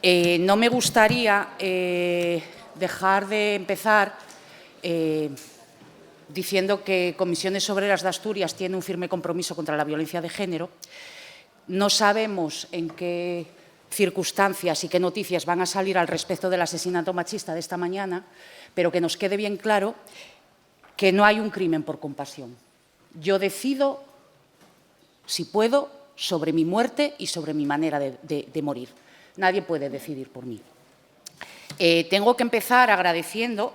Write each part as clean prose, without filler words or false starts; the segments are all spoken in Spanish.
No me gustaría dejar de empezar diciendo que Comisiones Obreras de Asturias tiene un firme compromiso contra la violencia de género. No sabemos en qué circunstancias y qué noticias van a salir al respecto del asesinato machista de esta mañana, pero que nos quede bien claro que no hay un crimen por compasión. Yo decido, si puedo, sobre mi muerte y sobre mi manera de morir. Nadie puede decidir por mí. Tengo que empezar agradeciendo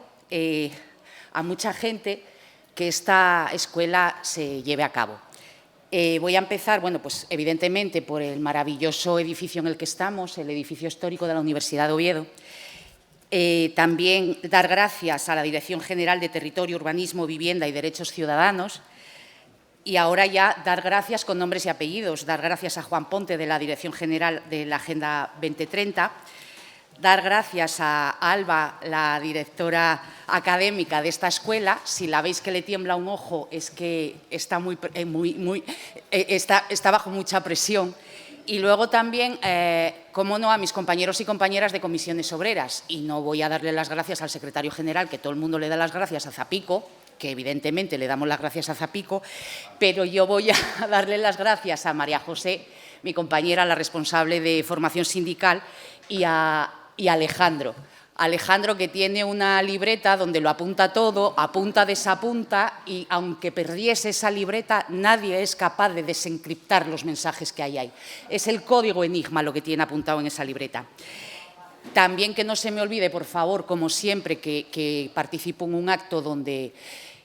a mucha gente que esta escuela se lleve a cabo. Voy a empezar, bueno, pues evidentemente por el maravilloso edificio en el que estamos, el edificio histórico de la Universidad de Oviedo. También dar gracias a la Dirección General de Territorio, Urbanismo, Vivienda y Derechos Ciudadanos. Y ahora ya dar gracias con nombres y apellidos, dar gracias a Juan Ponte de la Dirección General de la Agenda 2030, dar gracias a Alba, la directora académica de esta escuela. Si la veis que le tiembla un ojo es que está, está bajo mucha presión. Y luego también, cómo no, a mis compañeros y compañeras de Comisiones Obreras. Y no voy a darle las gracias al secretario general, que todo el mundo le da las gracias a Zapico, que evidentemente le damos las gracias a Zapico, pero yo voy a darle las gracias a María José, mi compañera, la responsable de formación sindical, y a Alejandro. Alejandro, que tiene una libreta donde lo apunta todo, apunta, desapunta, y aunque perdiese esa libreta, nadie es capaz de desencriptar los mensajes que hay ahí. Es el código enigma lo que tiene apuntado en esa libreta. También que no se me olvide, por favor, como siempre, que participo en un acto donde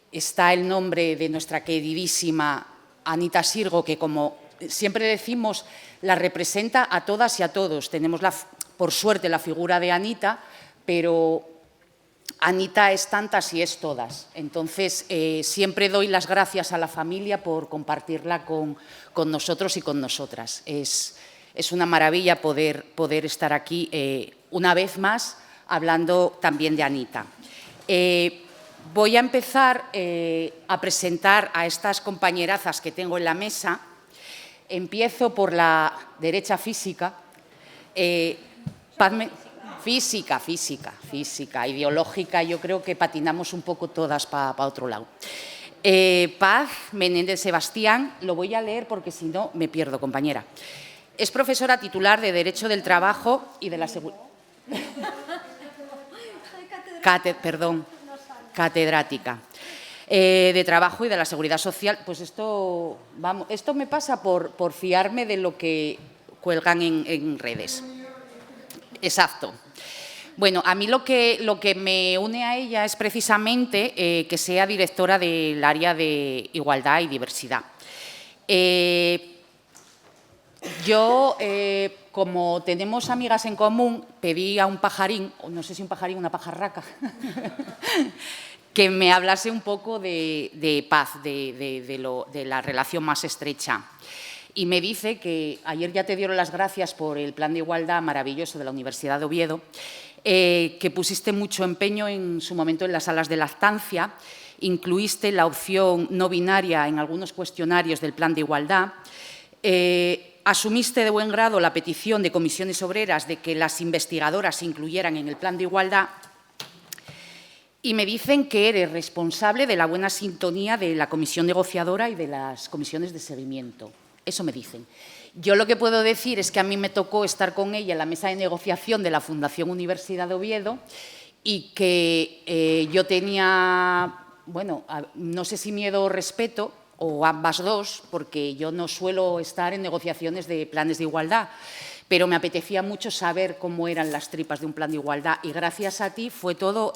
está el nombre de nuestra queridísima Anita Sirgo, que, como siempre decimos, la representa a todas y a todos. Tenemos, por suerte, la figura de Anita, pero Anita es tantas y es todas. Entonces, siempre doy las gracias a la familia por compartirla con nosotros y con nosotras. Es una maravilla poder estar aquí una vez más hablando también de Anita. Voy a empezar a presentar a estas compañerazas que tengo en la mesa. Empiezo por la derecha, física. Física, ideológica, yo creo que patinamos un poco todas para otro lado. Paz Menéndez Sebastián, lo voy a leer porque si no me pierdo, compañera. Es profesora titular de Derecho del Trabajo y de la Seguridad. Catedrática de Trabajo y de la Seguridad Social. Pues esto me pasa por fiarme de lo que cuelgan en redes. Exacto. Bueno, a mí lo que me une a ella es precisamente que sea directora del área de Igualdad y Diversidad. Yo, como tenemos amigas en común, pedí a un pajarín, o no sé si un pajarín, una pajarraca, que me hablase un poco de Paz, de la relación más estrecha. Y me dice que ayer ya te dieron las gracias por el plan de igualdad maravilloso de la Universidad de Oviedo, que pusiste mucho empeño en su momento en las salas de lactancia, incluiste la opción no binaria en algunos cuestionarios del plan de igualdad, asumiste de buen grado la petición de Comisiones Obreras de que las investigadoras se incluyeran en el plan de igualdad, y me dicen que eres responsable de la buena sintonía de la comisión negociadora y de las comisiones de seguimiento. Eso me dicen. Yo lo que puedo decir es que a mí me tocó estar con ella en la mesa de negociación de la Fundación Universidad de Oviedo y que yo tenía, bueno, no sé si miedo o respeto, o ambas dos, porque yo no suelo estar en negociaciones de planes de igualdad, pero me apetecía mucho saber cómo eran las tripas de un plan de igualdad y gracias a ti fue todo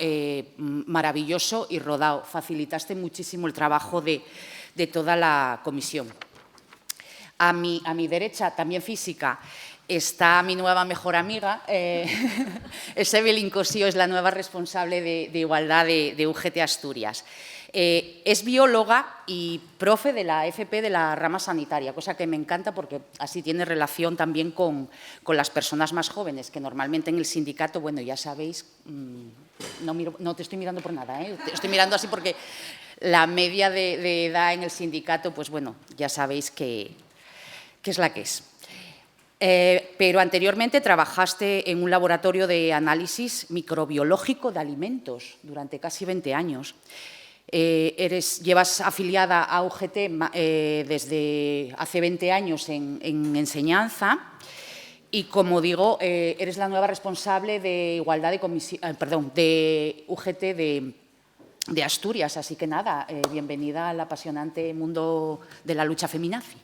maravilloso y rodado. Facilitaste muchísimo el trabajo de toda la comisión. A mi derecha, también física, está mi nueva mejor amiga, es Evelyn Cosío, es la nueva responsable de Igualdad de UGT Asturias. Es bióloga y profe de la FP de la rama sanitaria, cosa que me encanta porque así tiene relación también con las personas más jóvenes, que normalmente en el sindicato, bueno, ya sabéis, no te estoy mirando por nada, te estoy mirando así porque la media de edad en el sindicato, pues bueno, ya sabéis que es la que es. Pero anteriormente trabajaste en un laboratorio de análisis microbiológico de alimentos durante casi 20 años. Llevas afiliada a UGT desde hace 20 años en enseñanza y, como digo, eres la nueva responsable de igualdad de UGT de Asturias. Así que nada, bienvenida al apasionante mundo de la lucha feminazi.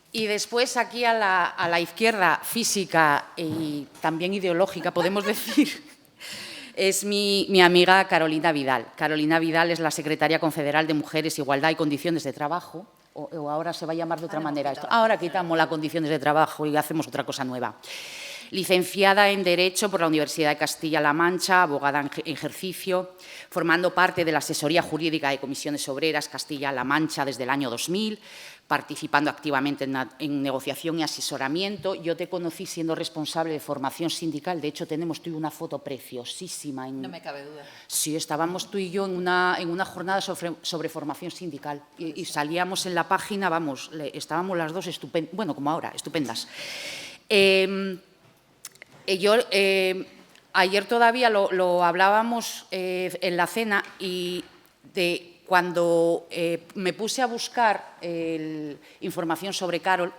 Y después, aquí a la izquierda, física y también ideológica, podemos decir, es mi amiga Carolina Vidal. Carolina Vidal es la secretaria confederal de Mujeres, Igualdad y Condiciones de Trabajo, o ahora se va a llamar de otra manera esto. Ahora quitamos las condiciones de trabajo y hacemos otra cosa nueva. Licenciada en Derecho por la Universidad de Castilla-La Mancha, abogada en ejercicio, formando parte de la asesoría jurídica de Comisiones Obreras Castilla-La Mancha desde el año 2000, participando activamente en negociación y asesoramiento. Yo te conocí siendo responsable de formación sindical. De hecho, tenemos tú y una foto preciosísima. No me cabe duda. Sí, estábamos tú y yo en una jornada sobre formación sindical y salíamos en la página, vamos, estábamos las dos estupendas, bueno, como ahora, estupendas. Ayer todavía lo hablábamos en la cena y de cuando me puse a buscar información sobre Carol,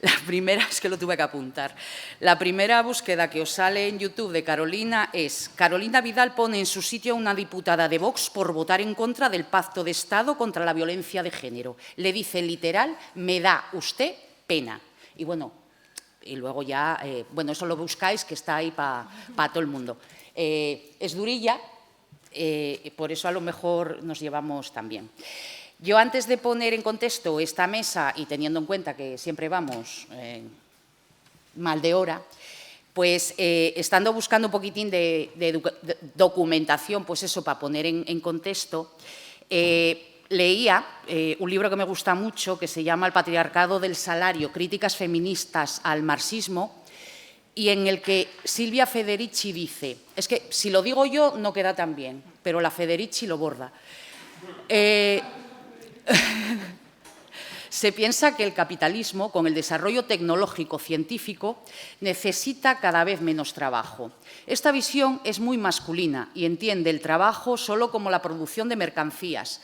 la primera, es que lo tuve que apuntar, la primera búsqueda que os sale en YouTube de Carolina es: Carolina Vidal pone en su sitio a una diputada de Vox por votar en contra del Pacto de Estado contra la violencia de género. Le dice literal: me da usted pena. Y bueno, y luego ya, bueno, eso lo buscáis, que está ahí para todo el mundo. Es durilla, por eso a lo mejor nos llevamos tan bien. Yo, antes de poner en contexto esta mesa y teniendo en cuenta que siempre vamos mal de hora, pues estando buscando un poquitín de documentación, pues eso, para poner en contexto, leía un libro que me gusta mucho, que se llama El patriarcado del salario, críticas feministas al marxismo, y en el que Silvia Federici dice, es que si lo digo yo no queda tan bien, pero la Federici lo borda. Se piensa que el capitalismo, con el desarrollo tecnológico científico, necesita cada vez menos trabajo. Esta visión es muy masculina y entiende el trabajo solo como la producción de mercancías,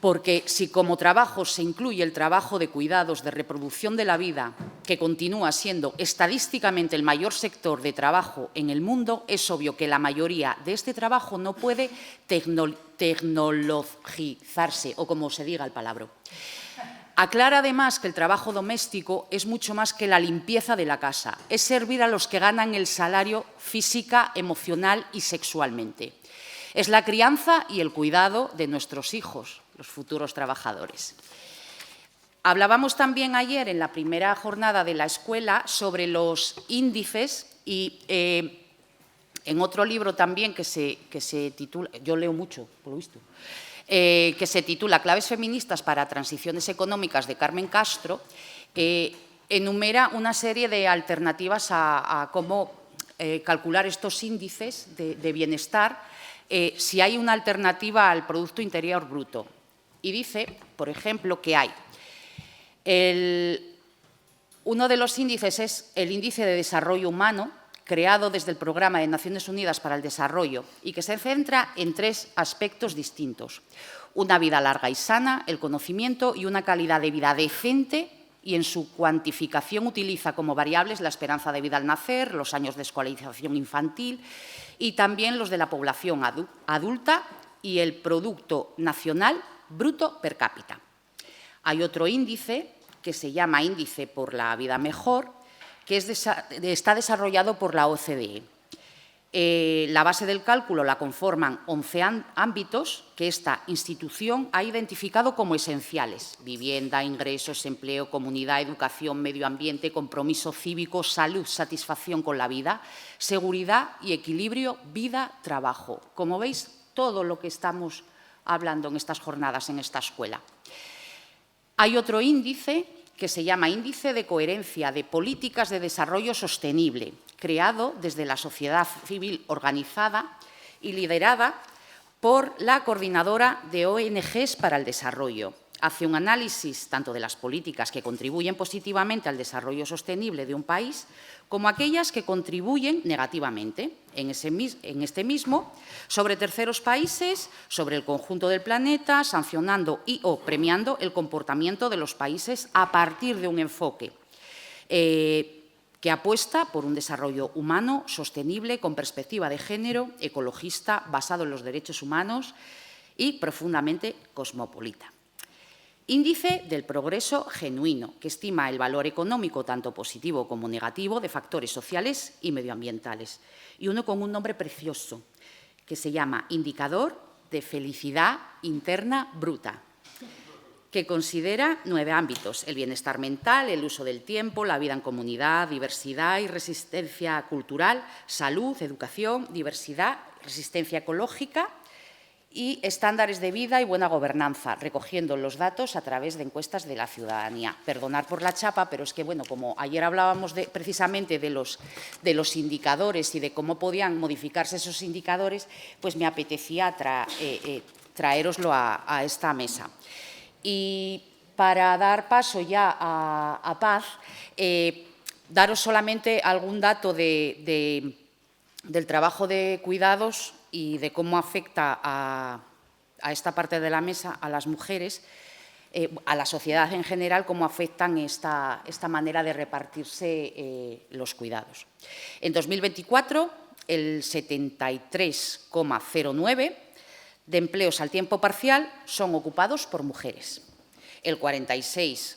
porque si como trabajo se incluye el trabajo de cuidados, de reproducción de la vida, que continúa siendo estadísticamente el mayor sector de trabajo en el mundo, es obvio que la mayoría de este trabajo no puede tecnologizarse, o como se diga el palabra. Aclara además que el trabajo doméstico es mucho más que la limpieza de la casa, es servir a los que ganan el salario física, emocional y sexualmente. Es la crianza y el cuidado de nuestros hijos, los futuros trabajadores. Hablábamos también ayer en la primera jornada de la escuela sobre los índices y en otro libro también que se titula, yo leo mucho, por lo visto, que se titula Claves feministas para transiciones económicas, de Carmen Castro, enumera una serie de alternativas a cómo calcular estos índices de bienestar, si hay una alternativa al Producto Interior Bruto. Y dice, por ejemplo, que hay uno de los índices es el Índice de Desarrollo Humano, creado desde el Programa de Naciones Unidas para el Desarrollo y que se centra en 3 aspectos distintos: una vida larga y sana, el conocimiento y una calidad de vida decente, y en su cuantificación utiliza como variables la esperanza de vida al nacer, los años de escolarización infantil y también los de la población adulta y el Producto Nacional Bruto per cápita. Hay otro índice que se llama Índice por la Vida Mejor, que está desarrollado por la OCDE. La base del cálculo la conforman 11 ámbitos que esta institución ha identificado como esenciales: vivienda, ingresos, empleo, comunidad, educación, medio ambiente, compromiso cívico, salud, satisfacción con la vida, seguridad y equilibrio vida-trabajo. Como veis, todo lo que estamos hablando en estas jornadas en esta escuela. Hay otro índice que se llama Índice de Coherencia de Políticas de Desarrollo Sostenible, creado desde la sociedad civil organizada y liderada por la Coordinadora de ONGs para el Desarrollo. hace un análisis tanto de las políticas que contribuyen positivamente al desarrollo sostenible de un país como aquellas que contribuyen negativamente en este mismo, sobre terceros países, sobre el conjunto del planeta, sancionando o premiando el comportamiento de los países a partir de un enfoque que apuesta por un desarrollo humano sostenible con perspectiva de género, ecologista, basado en los derechos humanos y profundamente cosmopolita. Índice del progreso genuino, que estima el valor económico tanto positivo como negativo de factores sociales y medioambientales. Y uno con un nombre precioso, que se llama Indicador de Felicidad Interna Bruta, que considera 9 ámbitos: el bienestar mental, el uso del tiempo, la vida en comunidad, diversidad y resistencia cultural, salud, educación, diversidad, resistencia ecológica y estándares de vida y buena gobernanza, recogiendo los datos a través de encuestas de la ciudadanía. Perdonad por la chapa, pero es que, bueno, como ayer hablábamos precisamente de los indicadores y de cómo podían modificarse esos indicadores, pues me apetecía traéroslo a esta mesa. Y para dar paso ya a Paz, daros solamente algún dato del trabajo de cuidados y de cómo afecta a esta parte de la mesa, a las mujeres, a la sociedad en general, cómo afectan esta manera de repartirse los cuidados. En 2024, el 73,09% de empleos al tiempo parcial son ocupados por mujeres. El 46%,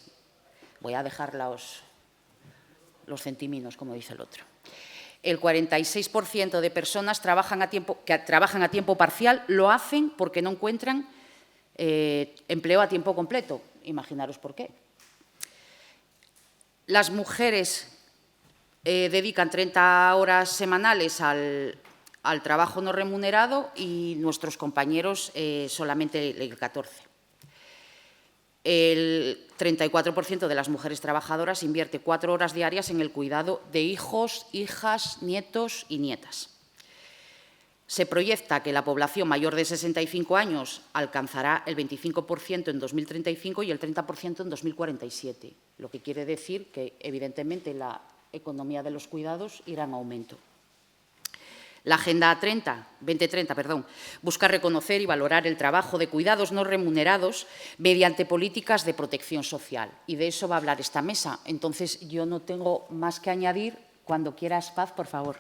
voy a dejar los centiminos, como dice el otro. El 46% de personas que trabajan a tiempo parcial lo hacen porque no encuentran empleo a tiempo completo. Imaginaros por qué. Las mujeres dedican 30 horas semanales al trabajo no remunerado y nuestros compañeros solamente el 14%. El 34% de las mujeres trabajadoras invierte 4 horas diarias en el cuidado de hijos, hijas, nietos y nietas. Se proyecta que la población mayor de 65 años alcanzará el 25% en 2035 y el 30% en 2047, lo que quiere decir que, evidentemente, la economía de los cuidados irá en aumento. La Agenda 2030 busca reconocer y valorar el trabajo de cuidados no remunerados mediante políticas de protección social. Y de eso va a hablar esta mesa. Entonces, yo no tengo más que añadir. Cuando quieras, Paz, por favor.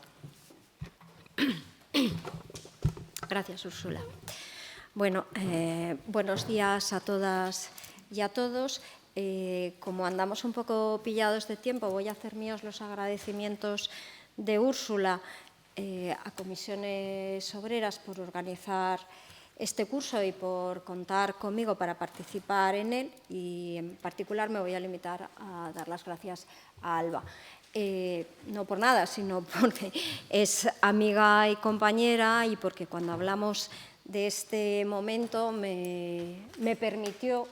Gracias, Úrsula. Bueno, buenos días a todas y a todos. Como andamos un poco pillados de tiempo, voy a hacer míos los agradecimientos de Úrsula a Comisiones Obreras por organizar este curso y por contar conmigo para participar en él, y en particular me voy a limitar a dar las gracias a Alba. No por nada, sino porque es amiga y compañera y porque cuando hablamos de este momento me permitió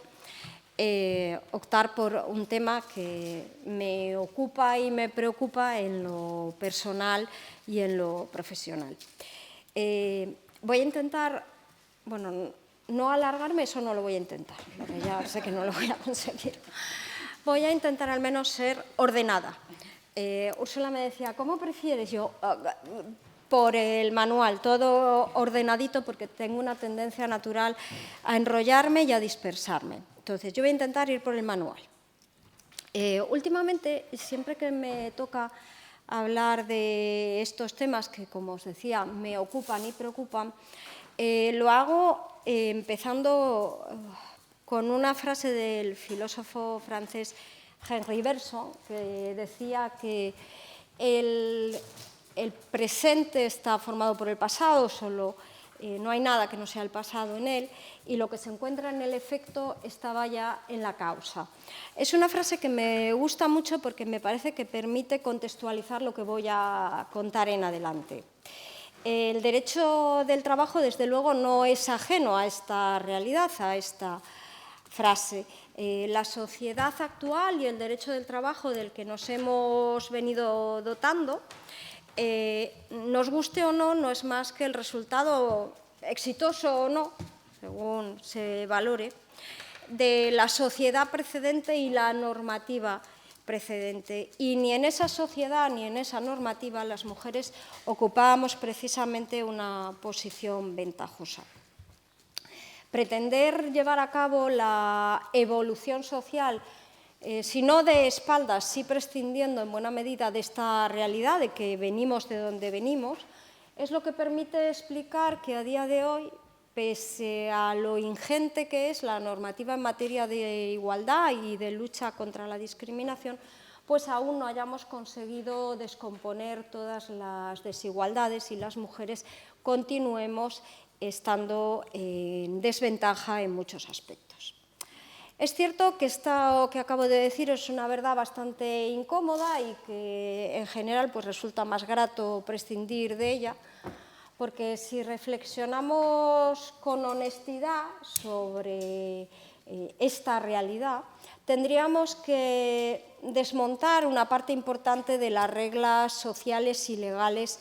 optar por un tema que me ocupa y me preocupa en lo personal y en lo profesional. Voy a intentar, bueno, no alargarme, eso no lo voy a intentar, porque ya sé que no lo voy a conseguir. Voy a intentar al menos ser ordenada. Úrsula me decía, ¿cómo prefieres? Yo, por el manual, todo ordenadito, porque tengo una tendencia natural a enrollarme y a dispersarme. Entonces, yo voy a intentar ir por el manual. Últimamente, siempre que me toca hablar de estos temas que, como os decía, me ocupan y preocupan, lo hago empezando con una frase del filósofo francés Henri Bergson, que decía que el presente está formado por el pasado, solo no hay nada que no sea el pasado en él, y lo que se encuentra en el efecto estaba ya en la causa. Es una frase que me gusta mucho porque me parece que permite contextualizar lo que voy a contar en adelante. El derecho del trabajo, desde luego, no es ajeno a esta realidad, a esta frase. La sociedad actual y el derecho del trabajo del que nos hemos venido dotando, nos guste o no, no es más que el resultado, exitoso o no, según se valore, de la sociedad precedente y la normativa precedente. Y ni en esa sociedad ni en esa normativa las mujeres ocupábamos precisamente una posición ventajosa. Pretender llevar a cabo la evolución social, si no de espaldas, sí prescindiendo en buena medida de esta realidad de que venimos de donde venimos, es lo que permite explicar que a día de hoy, pese a lo ingente que es la normativa en materia de igualdad y de lucha contra la discriminación, pues aún no hayamos conseguido descomponer todas las desigualdades y las mujeres continuemos estando en desventaja en muchos aspectos. Es cierto que esto que acabo de decir es una verdad bastante incómoda y que en general pues resulta más grato prescindir de ella, porque si reflexionamos con honestidad sobre esta realidad, tendríamos que desmontar una parte importante de las reglas sociales y legales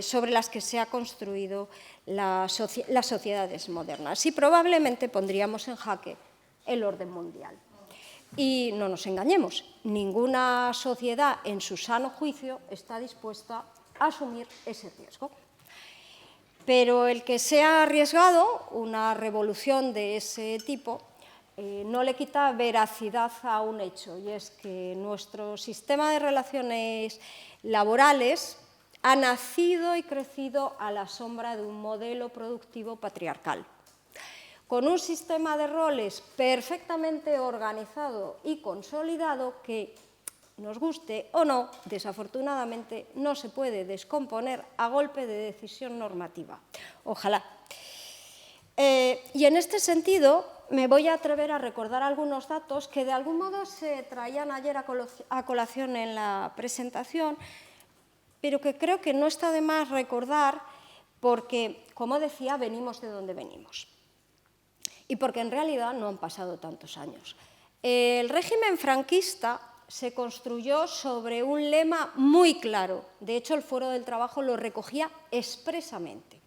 sobre las que se ha construido las sociedades modernas. Y probablemente pondríamos en jaque el orden mundial. Y no nos engañemos, ninguna sociedad en su sano juicio está dispuesta a asumir ese riesgo. Pero el que se ha arriesgado una revolución de ese tipo no le quita veracidad a un hecho, y es que nuestro sistema de relaciones laborales ha nacido y crecido a la sombra de un modelo productivo patriarcal, con un sistema de roles perfectamente organizado y consolidado que, nos guste o no, desafortunadamente no se puede descomponer a golpe de decisión normativa. Ojalá. Y en este sentido me voy a atrever a recordar algunos datos que de algún modo se traían ayer a colación en la presentación, pero que creo que no está de más recordar porque, como decía, venimos de donde venimos. Y porque en realidad no han pasado tantos años. El régimen franquista se construyó sobre un lema muy claro. De hecho, el Foro del Trabajo lo recogía expresamente.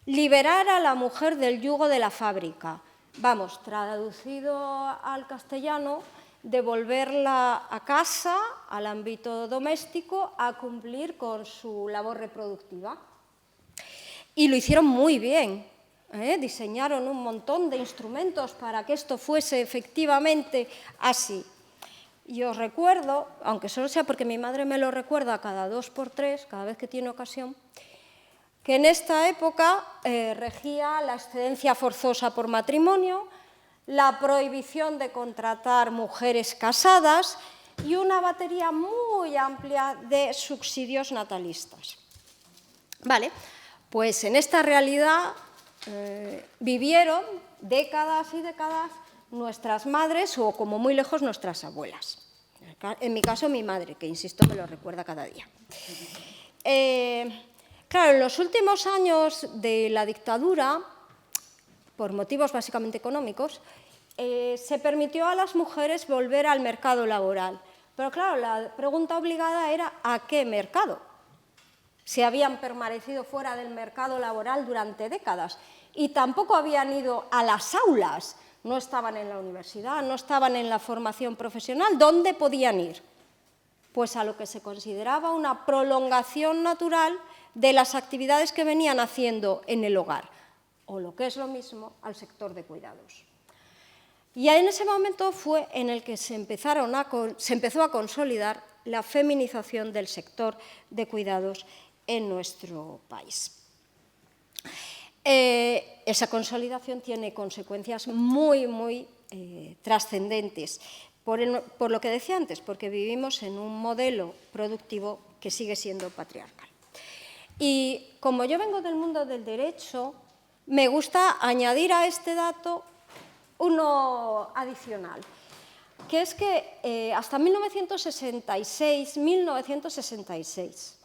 Liberar a la mujer del yugo de la fábrica. Vamos, traducido al castellano, devolverla a casa, al ámbito doméstico, a cumplir con su labor reproductiva. Y lo hicieron muy bien. Diseñaron un montón de instrumentos para que esto fuese efectivamente así. Y os recuerdo, aunque solo sea porque mi madre me lo recuerda cada 2 por 3, cada vez que tiene ocasión, que en esta época regía la excedencia forzosa por matrimonio, la prohibición de contratar mujeres casadas y una batería muy amplia de subsidios natalistas. Vale, pues en esta realidad vivieron décadas y décadas nuestras madres o, como muy lejos, nuestras abuelas. En mi caso, mi madre, que, insisto, me lo recuerda cada día. Claro, en los últimos años de la dictadura, por motivos básicamente económicos, se permitió a las mujeres volver al mercado laboral. Pero claro, la pregunta obligada era ¿a qué mercado? Se habían permanecido fuera del mercado laboral durante décadas y tampoco habían ido a las aulas, no estaban en la universidad, no estaban en la formación profesional. ¿Dónde podían ir? Pues a lo que se consideraba una prolongación natural de las actividades que venían haciendo en el hogar, o lo que es lo mismo, al sector de cuidados. Y en ese momento fue en el que se empezó a consolidar la feminización del sector de cuidados en nuestro país. Esa consolidación tiene consecuencias muy trascendentes, por lo que decía antes, porque vivimos en un modelo productivo que sigue siendo patriarcal. Y como yo vengo del mundo del derecho, me gusta añadir a este dato uno adicional, que es que hasta 1966,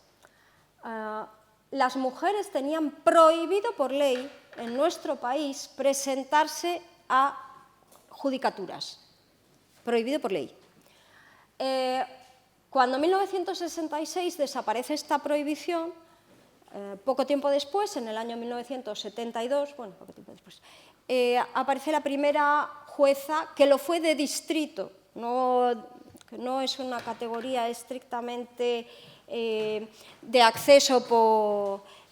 las mujeres tenían prohibido por ley en nuestro país presentarse a judicaturas. Prohibido por ley. Cuando en 1966 desaparece esta prohibición, poco tiempo después, en el año 1972, bueno, poco tiempo después, aparece la primera jueza que lo fue de distrito, no es una categoría estrictamente de acceso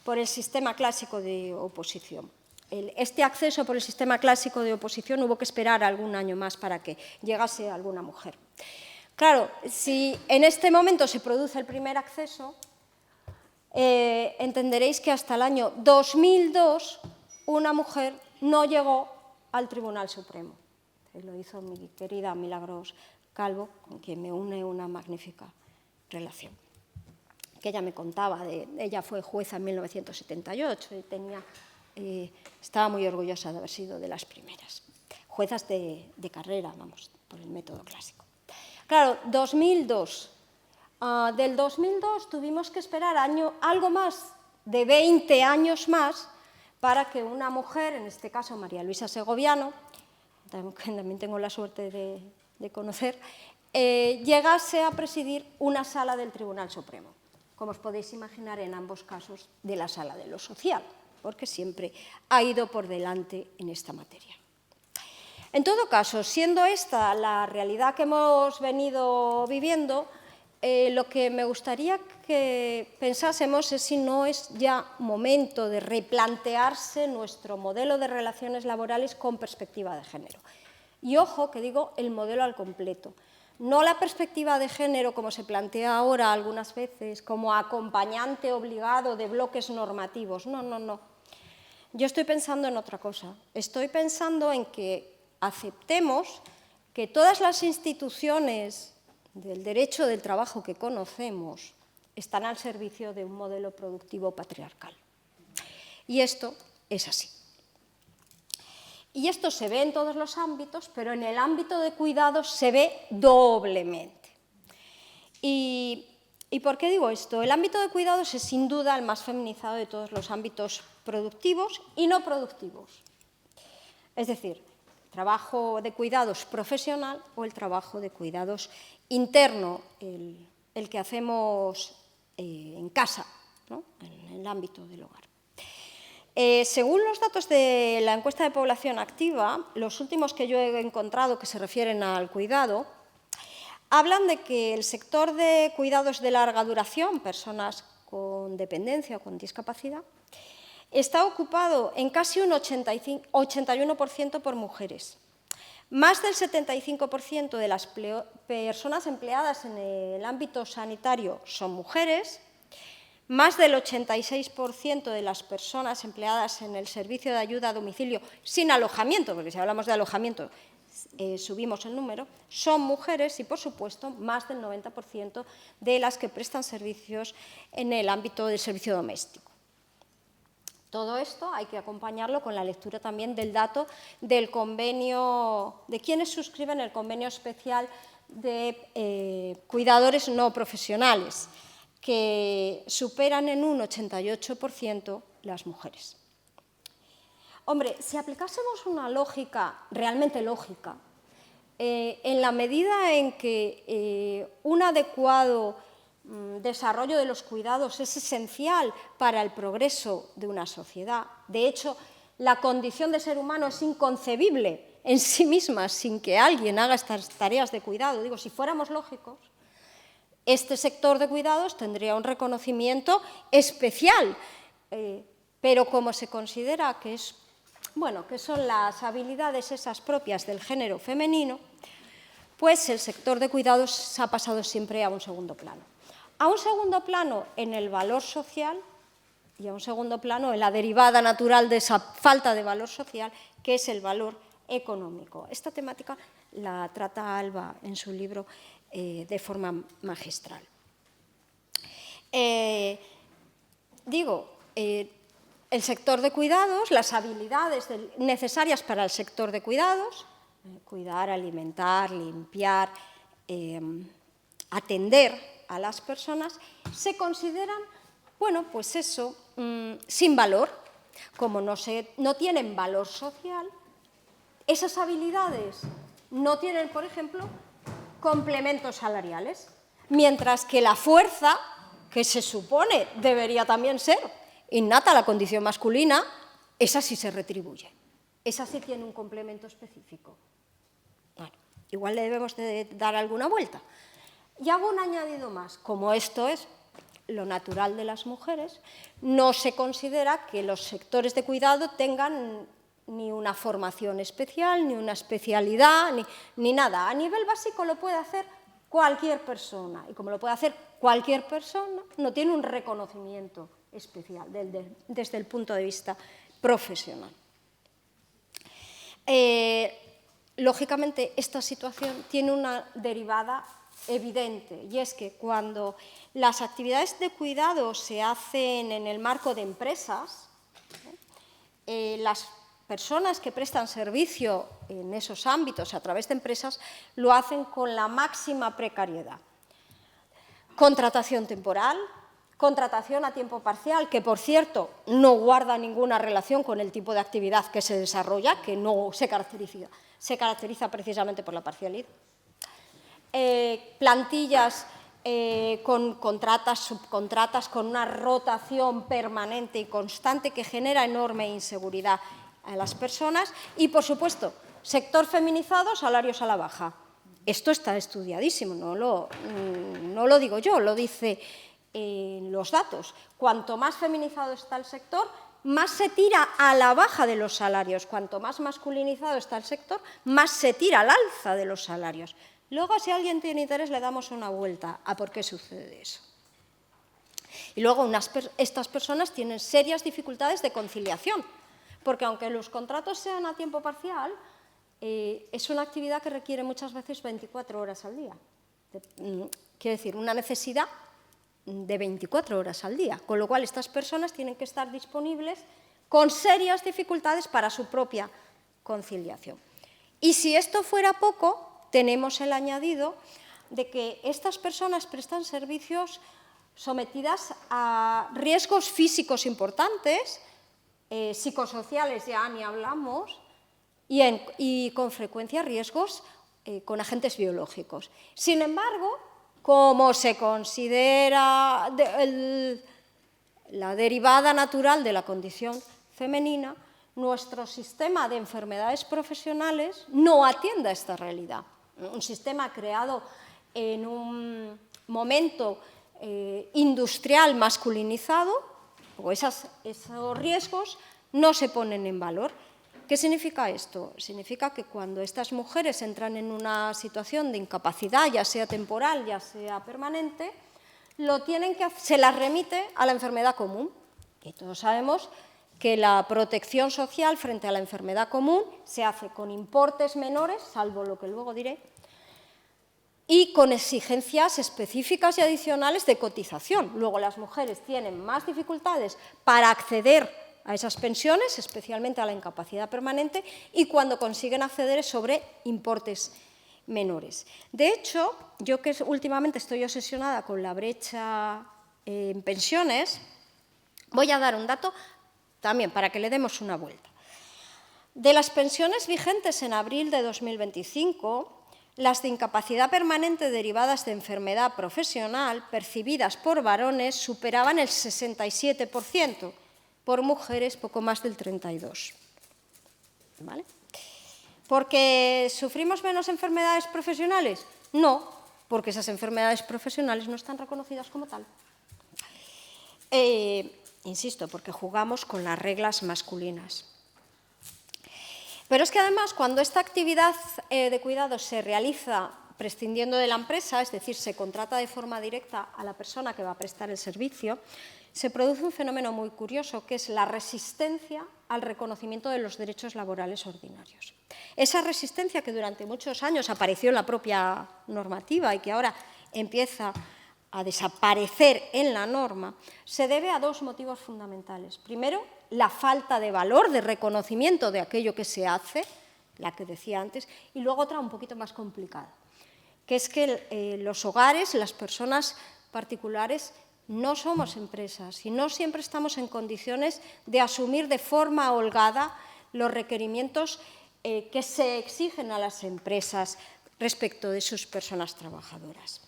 por el sistema clásico de oposición. Este acceso por el sistema clásico de oposición hubo que esperar algún año más para que llegase alguna mujer. Claro, si en este momento se produce el primer acceso, entenderéis que hasta el año 2002 una mujer no llegó al Tribunal Supremo. Lo hizo mi querida Milagros Calvo, con quien me une una magnífica relación. Que ella me contaba, ella fue jueza en 1978 y estaba muy orgullosa de haber sido de las primeras. Juezas de carrera, vamos, por el método clásico. Claro, 2002. Del 2002 tuvimos que esperar algo más de 20 años más para que una mujer, en este caso María Luisa Segoviano, que también tengo la suerte de conocer, llegase a presidir una sala del Tribunal Supremo. Como os podéis imaginar, en ambos casos de la sala de lo social, porque siempre ha ido por delante en esta materia. En todo caso, siendo esta la realidad que hemos venido viviendo, lo que me gustaría que pensásemos es si no es ya momento de replantearse nuestro modelo de relaciones laborales con perspectiva de género. Y ojo, que digo el modelo al completo. No la perspectiva de género, como se plantea ahora algunas veces, como acompañante obligado de bloques normativos. No, no, no. Yo estoy pensando en otra cosa. Estoy pensando en que aceptemos que todas las instituciones del derecho del trabajo que conocemos están al servicio de un modelo productivo patriarcal. Y esto es así. Y esto se ve en todos los ámbitos, pero en el ámbito de cuidados se ve doblemente. ¿Y por qué digo esto? El ámbito de cuidados es sin duda el más feminizado de todos los ámbitos productivos y no productivos. Es decir, trabajo de cuidados profesional o el trabajo de cuidados interno, el que hacemos en casa, ¿no? En el ámbito del hogar. Según los datos de la encuesta de población activa, los últimos que yo he encontrado que se refieren al cuidado, hablan de que el sector de cuidados de larga duración, personas con dependencia o con discapacidad, está ocupado en casi un 81% por mujeres. Más del 75% de las personas empleadas en el ámbito sanitario son mujeres, más del 86% de las personas empleadas en el servicio de ayuda a domicilio sin alojamiento, porque si hablamos de alojamiento subimos el número, son mujeres y, por supuesto, más del 90% de las que prestan servicios en el ámbito del servicio doméstico. Todo esto hay que acompañarlo con la lectura también del dato del convenio, de quienes suscriben el convenio especial de cuidadores no profesionales, que superan en un 88% las mujeres. Hombre, si aplicásemos una lógica, realmente lógica, en la medida en que un adecuado desarrollo de los cuidados es esencial para el progreso de una sociedad. De hecho, la condición de ser humano es inconcebible en sí misma sin que alguien haga estas tareas de cuidado. Digo, si fuéramos lógicos, este sector de cuidados tendría un reconocimiento especial, pero como se considera que son las habilidades esas propias del género femenino, pues el sector de cuidados ha pasado siempre a un segundo plano. A un segundo plano en el valor social y a un segundo plano en la derivada natural de esa falta de valor social, que es el valor económico. Esta temática la trata Alba en su libro de forma magistral. El sector de cuidados, las habilidades necesarias para el sector de cuidados, cuidar, alimentar, limpiar, atender a las personas, se consideran, pues eso, sin valor. Como no tienen valor social, esas habilidades no tienen, por ejemplo, complementos salariales, mientras que la fuerza, que se supone debería también ser innata a la condición masculina, esa sí se retribuye, esa sí tiene un complemento específico. igual le debemos de dar alguna vuelta. Y hago un añadido más. Como esto es lo natural de las mujeres, no se considera que los sectores de cuidado tengan ni una formación especial, ni una especialidad, ni nada. A nivel básico lo puede hacer cualquier persona, y como lo puede hacer cualquier persona, no tiene un reconocimiento especial desde el punto de vista profesional. Lógicamente, esta situación tiene una derivada evidente, y es que cuando las actividades de cuidado se hacen en el marco de empresas, las personas que prestan servicio en esos ámbitos a través de empresas lo hacen con la máxima precariedad. Contratación temporal, contratación a tiempo parcial, que por cierto no guarda ninguna relación con el tipo de actividad que se desarrolla, que no se caracteriza precisamente por la parcialidad. Plantillas con contratas, subcontratas, con una rotación permanente y constante que genera enorme inseguridad a las personas y, por supuesto, sector feminizado, salarios a la baja. Esto está estudiadísimo, no lo digo yo, lo dice los datos. Cuanto más feminizado está el sector, más se tira a la baja de los salarios. Cuanto más masculinizado está el sector, más se tira al alza de los salarios. Luego, si alguien tiene interés, le damos una vuelta a por qué sucede eso. Y luego, estas personas tienen serias dificultades de conciliación, porque aunque los contratos sean a tiempo parcial, es una actividad que requiere muchas veces 24 horas al día. Quiero decir, una necesidad de 24 horas al día, con lo cual estas personas tienen que estar disponibles con serias dificultades para su propia conciliación. Y si esto fuera poco, tenemos el añadido de que estas personas prestan servicios sometidas a riesgos físicos importantes, psicosociales ya ni hablamos, y con frecuencia riesgos con agentes biológicos. Sin embargo, como se considera la derivada natural de la condición femenina, nuestro sistema de enfermedades profesionales no atiende a esta realidad. Un sistema creado en un momento industrial masculinizado, o esos riesgos no se ponen en valor. ¿Qué significa esto? Significa que cuando estas mujeres entran en una situación de incapacidad, ya sea temporal, ya sea permanente, se las remite a la enfermedad común. Y todos sabemos que la protección social frente a la enfermedad común se hace con importes menores, salvo lo que luego diré, y con exigencias específicas y adicionales de cotización. Luego las mujeres tienen más dificultades para acceder a esas pensiones, especialmente a la incapacidad permanente, y cuando consiguen acceder es sobre importes menores. De hecho, yo que últimamente estoy obsesionada con la brecha en pensiones, voy a dar un dato también para que le demos una vuelta. De las pensiones vigentes en abril de 2025, las de incapacidad permanente derivadas de enfermedad profesional percibidas por varones superaban el 67%, por mujeres poco más del 32%. ¿Vale? ¿Porque sufrimos menos enfermedades profesionales? No, porque esas enfermedades profesionales no están reconocidas como tal. Insisto, porque jugamos con las reglas masculinas. Pero es que además, cuando esta actividad de cuidado se realiza prescindiendo de la empresa, es decir, se contrata de forma directa a la persona que va a prestar el servicio, se produce un fenómeno muy curioso, que es la resistencia al reconocimiento de los derechos laborales ordinarios. Esa resistencia que durante muchos años apareció en la propia normativa y que ahora empieza a desaparecer en la norma, se debe a dos motivos fundamentales. Primero, la falta de valor, de reconocimiento de aquello que se hace, la que decía antes, y luego otra un poquito más complicada, que es que los hogares, las personas particulares, no somos empresas y no siempre estamos en condiciones de asumir de forma holgada los requerimientos que se exigen a las empresas respecto de sus personas trabajadoras.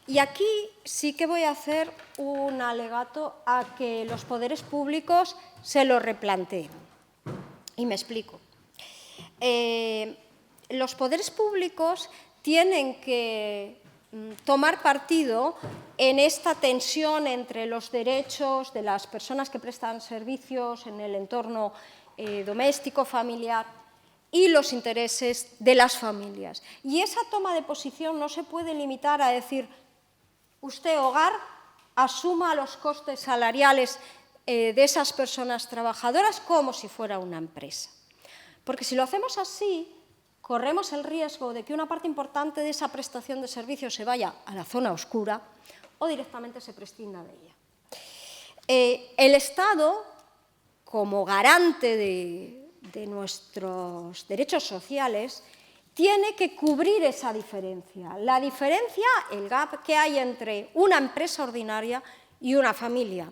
Y aquí sí que voy a hacer un alegato a que los poderes públicos se lo replanteen. Y me explico. los poderes públicos tienen que tomar partido en esta tensión entre los derechos de las personas que prestan servicios en el entorno doméstico, familiar, y los intereses de las familias. Y esa toma de posición no se puede limitar a decir, usted, hogar, asuma los costes salariales de esas personas trabajadoras como si fuera una empresa. Porque si lo hacemos así, corremos el riesgo de que una parte importante de esa prestación de servicios se vaya a la zona oscura o directamente se prescinda de ella. El Estado, como garante de nuestros derechos sociales, tiene que cubrir esa diferencia. La diferencia, el gap que hay entre una empresa ordinaria y una familia,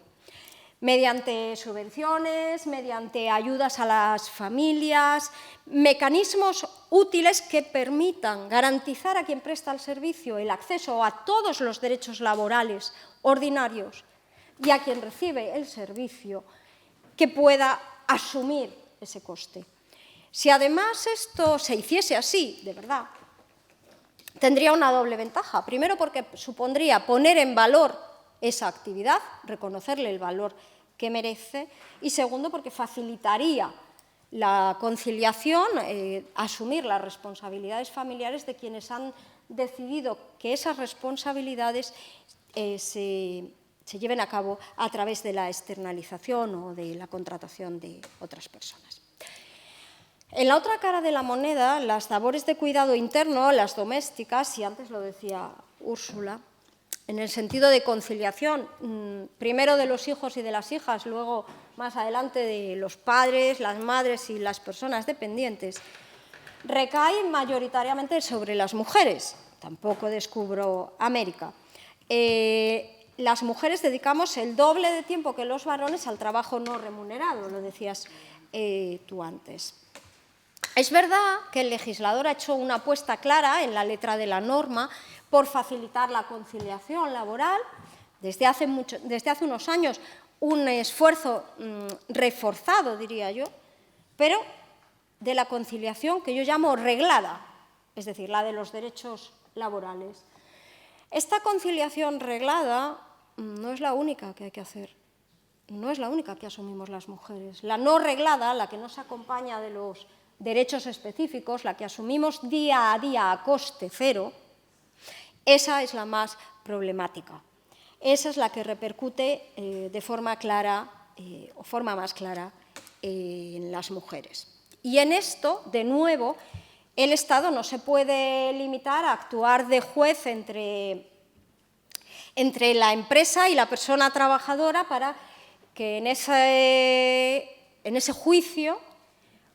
mediante subvenciones, mediante ayudas a las familias, mecanismos útiles que permitan garantizar a quien presta el servicio el acceso a todos los derechos laborales ordinarios y a quien recibe el servicio que pueda asumir ese coste. Si además esto se hiciese así, de verdad, tendría una doble ventaja. Primero, porque supondría poner en valor esa actividad, reconocerle el valor que merece, y segundo, porque facilitaría la conciliación, asumir las responsabilidades familiares de quienes han decidido que esas responsabilidades se lleven a cabo a través de la externalización o de la contratación de otras personas. En la otra cara de la moneda, las labores de cuidado interno, las domésticas, y antes lo decía Úrsula, en el sentido de conciliación, primero de los hijos y de las hijas, luego más adelante de los padres, las madres y las personas dependientes, recaen mayoritariamente sobre las mujeres. Tampoco descubro América. Las mujeres dedicamos el doble de tiempo que los varones al trabajo no remunerado, lo decías tú antes. Es verdad que el legislador ha hecho una apuesta clara en la letra de la norma por facilitar la conciliación laboral. Desde hace unos años, un esfuerzo reforzado, diría yo, pero de la conciliación que yo llamo reglada, es decir, la de los derechos laborales. Esta conciliación reglada no es la única que hay que hacer, no es la única que asumimos las mujeres. La no reglada, la que no se acompaña de los derechos específicos, la que asumimos día a día a coste cero, esa es la más problemática. Esa es la que repercute de forma clara o forma más clara en las mujeres. Y en esto, de nuevo, el Estado no se puede limitar a actuar de juez entre la empresa y la persona trabajadora para que en ese juicio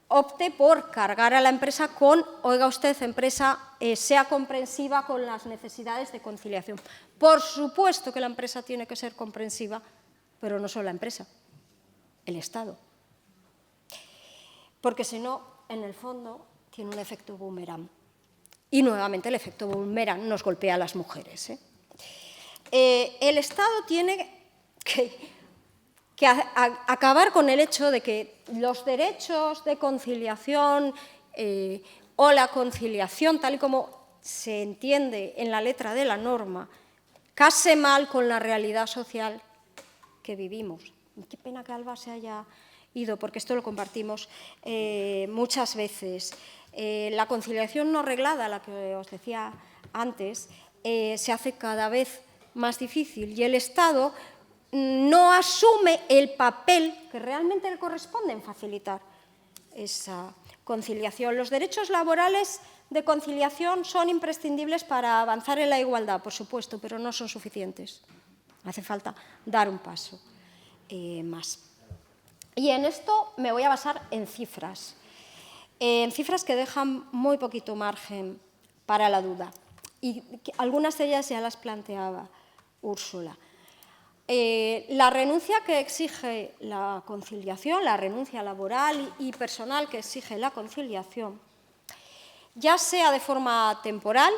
opte por cargar a la empresa con, oiga usted, empresa, sea comprensiva con las necesidades de conciliación. Por supuesto que la empresa tiene que ser comprensiva, pero no solo la empresa, el Estado. Porque si no, en el fondo, tiene un efecto boomerang. Y nuevamente el efecto boomerang nos golpea a las mujeres. El Estado tiene que acabar con el hecho de que los derechos de conciliación o la conciliación, tal y como se entiende en la letra de la norma, case mal con la realidad social que vivimos. Qué pena que Alba se haya ido, porque esto lo compartimos muchas veces. La conciliación no reglada, la que os decía antes, se hace cada vez más difícil y el Estado no asume el papel que realmente le corresponde en facilitar esa conciliación. Los derechos laborales de conciliación son imprescindibles para avanzar en la igualdad, por supuesto, pero no son suficientes. Hace falta dar un paso más. Y en esto me voy a basar en cifras que dejan muy poquito margen para la duda. Y algunas de ellas ya las planteaba Úrsula. La renuncia que exige la conciliación, la renuncia laboral y personal que exige la conciliación, ya sea de forma temporal,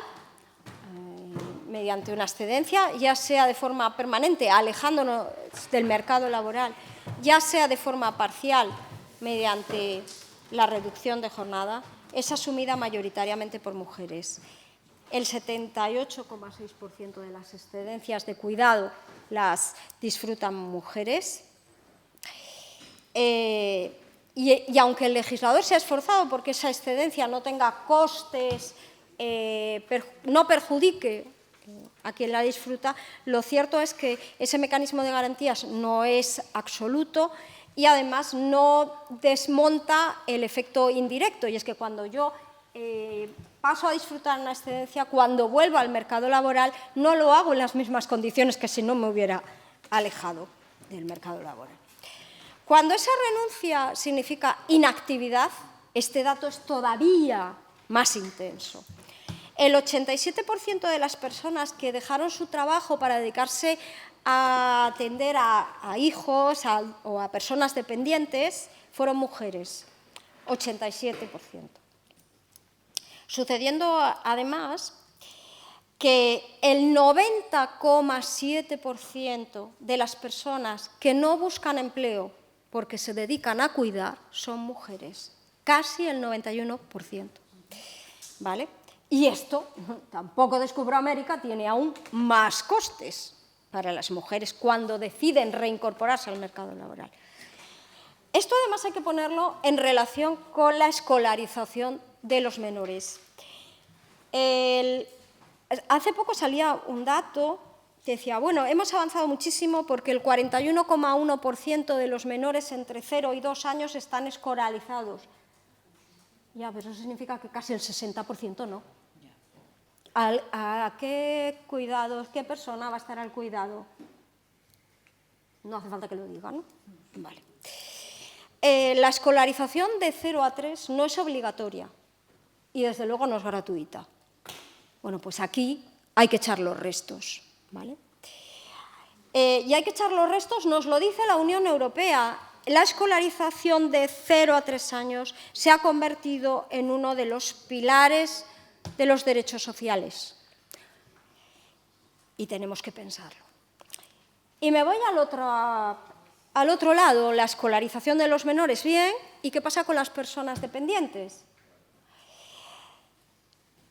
mediante una excedencia, ya sea de forma permanente, alejándonos del mercado laboral, ya sea de forma parcial, mediante la reducción de jornada, es asumida mayoritariamente por mujeres. El 78,6% de las excedencias de cuidado las disfrutan mujeres. Y aunque el legislador se ha esforzado porque esa excedencia no tenga costes, no perjudique a quien la disfruta, lo cierto es que ese mecanismo de garantías no es absoluto y además no desmonta el efecto indirecto, y es que cuando yo paso a disfrutar una excedencia, cuando vuelvo al mercado laboral no lo hago en las mismas condiciones que si no me hubiera alejado del mercado laboral. Cuando esa renuncia significa inactividad, este dato es todavía más intenso. El 87% de las personas que dejaron su trabajo para dedicarse a atender a hijos o a personas dependientes fueron mujeres, 87%. Sucediendo además que el 90,7% de las personas que no buscan empleo porque se dedican a cuidar son mujeres, casi el 91%. ¿Vale? Y esto, tampoco descubro América, tiene aún más costes para las mujeres cuando deciden reincorporarse al mercado laboral. Esto además hay que ponerlo en relación con la escolarización de los menores. Hace poco salía un dato que decía, bueno, hemos avanzado muchísimo porque el 41,1% de los menores entre 0 y 2 años están escolarizados. Ya, pero eso significa que casi el 60% no. ¿A qué cuidados, qué persona va a estar al cuidado? No hace falta que lo diga, ¿no? Vale. La escolarización de 0 a 3 no es obligatoria y desde luego no es gratuita. Bueno, pues aquí hay que echar los restos, ¿vale? Y hay que echar los restos, nos lo dice la Unión Europea. La escolarización de 0 a 3 años se ha convertido en uno de los pilares de los derechos sociales. Y tenemos que pensarlo. Y me voy al otro lado, la escolarización de los menores, bien, ¿y qué pasa con las personas dependientes?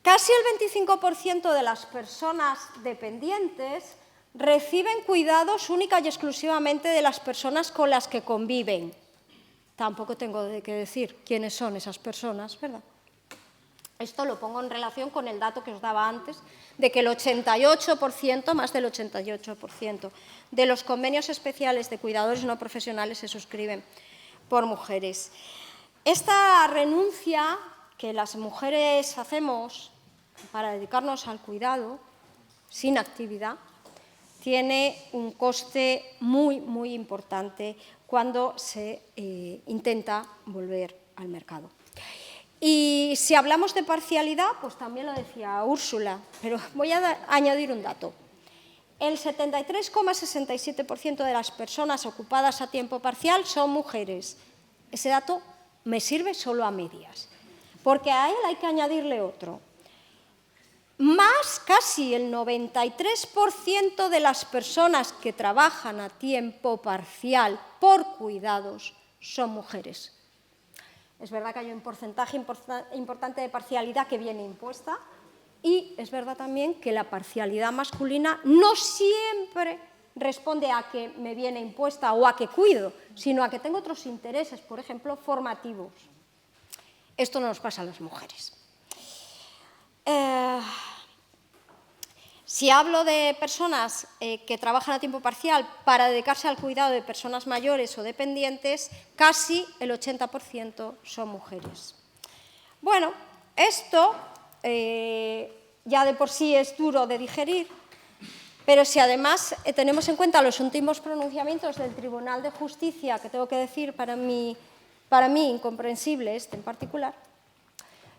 Casi el 25% de las personas dependientes reciben cuidados única y exclusivamente de las personas con las que conviven. Tampoco tengo que decir quiénes son esas personas, ¿verdad? Esto lo pongo en relación con el dato que os daba antes, de que el 88%, más del 88%, de los convenios especiales de cuidadores no profesionales se suscriben por mujeres. Esta renuncia que las mujeres hacemos para dedicarnos al cuidado, sin actividad, tiene un coste muy, muy importante cuando se intenta volver al mercado. Y si hablamos de parcialidad, pues también lo decía Úrsula, pero voy a añadir un dato. El 73,67% de las personas ocupadas a tiempo parcial son mujeres. Ese dato me sirve solo a medias, porque a él hay que añadirle otro. Más casi el 93% de las personas que trabajan a tiempo parcial por cuidados son mujeres. Es verdad que hay un porcentaje importante de parcialidad que viene impuesta y es verdad también que la parcialidad masculina no siempre responde a que me viene impuesta o a que cuido, sino a que tengo otros intereses, por ejemplo, formativos. Esto no nos pasa a las mujeres. Si hablo de personas que trabajan a tiempo parcial para dedicarse al cuidado de personas mayores o dependientes, casi el 80% son mujeres. Bueno, esto ya de por sí es duro de digerir, pero si además tenemos en cuenta los últimos pronunciamientos del Tribunal de Justicia, que tengo que decir para mí incomprensible este en particular,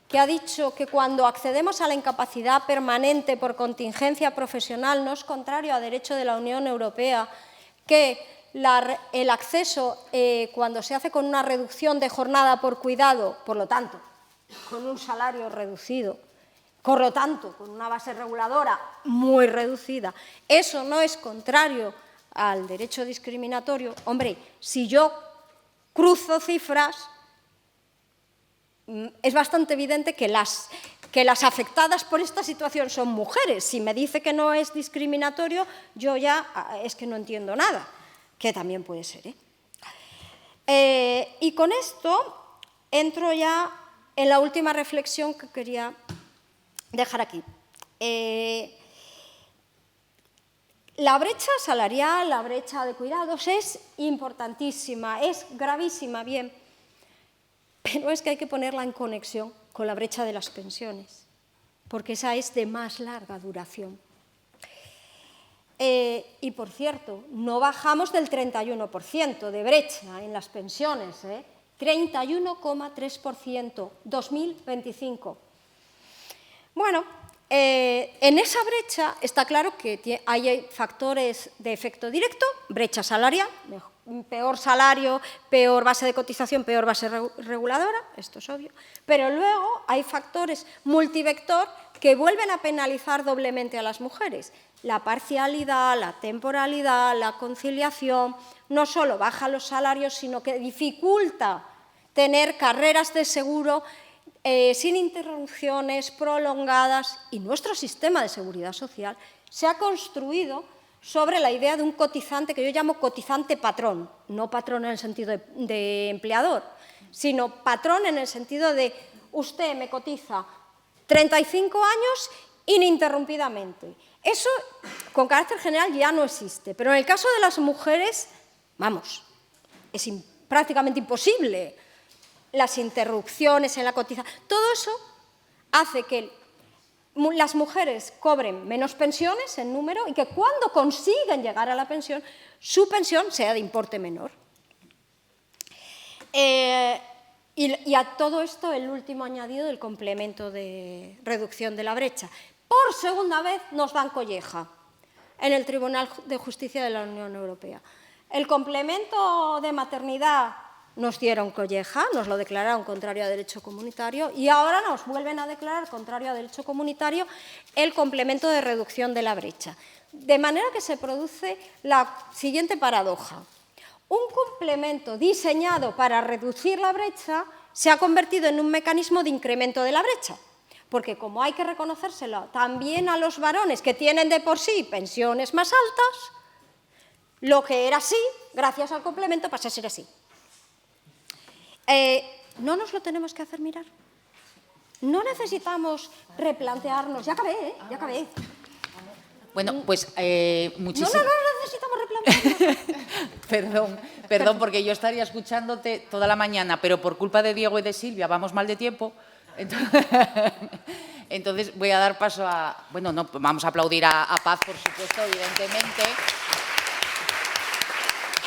que ha dicho que cuando accedemos a la incapacidad permanente por contingencia profesional no es contrario a derecho de la Unión Europea, que el acceso cuando se hace con una reducción de jornada por cuidado, por lo tanto, con un salario reducido, por lo tanto, con una base reguladora muy reducida, eso no es contrario al derecho discriminatorio. Hombre, si yo cruzo cifras, es bastante evidente que las afectadas por esta situación son mujeres. Si me dice que no es discriminatorio, yo ya es que no entiendo nada, que también puede ser, y con esto entro ya en la última reflexión que quería dejar aquí. La brecha salarial, la brecha de cuidados es importantísima, es gravísima, bien, pero es que hay que ponerla en conexión con la brecha de las pensiones, porque esa es de más larga duración. Y, por cierto, no bajamos del 31% de brecha en las pensiones, 31,3%, 2025. Bueno, en esa brecha está claro que hay factores de efecto directo, brecha salarial, peor salario, peor base de cotización, peor base reguladora, esto es obvio, pero luego hay factores multivector que vuelven a penalizar doblemente a las mujeres. La parcialidad, la temporalidad, la conciliación, no solo baja los salarios, sino que dificulta tener carreras de seguro sin interrupciones prolongadas, y nuestro sistema de seguridad social se ha construido sobre la idea de un cotizante que yo llamo cotizante patrón, no patrón en el sentido de empleador, sino patrón en el sentido de usted me cotiza 35 años ininterrumpidamente. Eso, con carácter general, ya no existe, pero en el caso de las mujeres, vamos, es prácticamente imposible. Las interrupciones en la cotización, todo eso hace que las mujeres cobren menos pensiones en número y que cuando consiguen llegar a la pensión, su pensión sea de importe menor. Y a todo esto, el último añadido del complemento de reducción de la brecha. Por segunda vez nos dan colleja en el Tribunal de Justicia de la Unión Europea. El complemento de maternidad nos dieron colleja, nos lo declararon contrario a derecho comunitario y ahora nos vuelven a declarar contrario a derecho comunitario el complemento de reducción de la brecha. De manera que se produce la siguiente paradoja. Un complemento diseñado para reducir la brecha se ha convertido en un mecanismo de incremento de la brecha, porque como hay que reconocérselo también a los varones que tienen de por sí pensiones más altas, lo que era así, gracias al complemento, pasa a ser así. ¿No nos lo tenemos que hacer mirar? No necesitamos replantearnos. Ya acabé, ya acabé. Bueno, pues muchísimas... No necesitamos replantearnos. Perdón, porque yo estaría escuchándote toda la mañana, pero por culpa de Diego y de Silvia vamos mal de tiempo. Entonces voy a dar paso a... Bueno, no, vamos a aplaudir a Paz, por supuesto, evidentemente.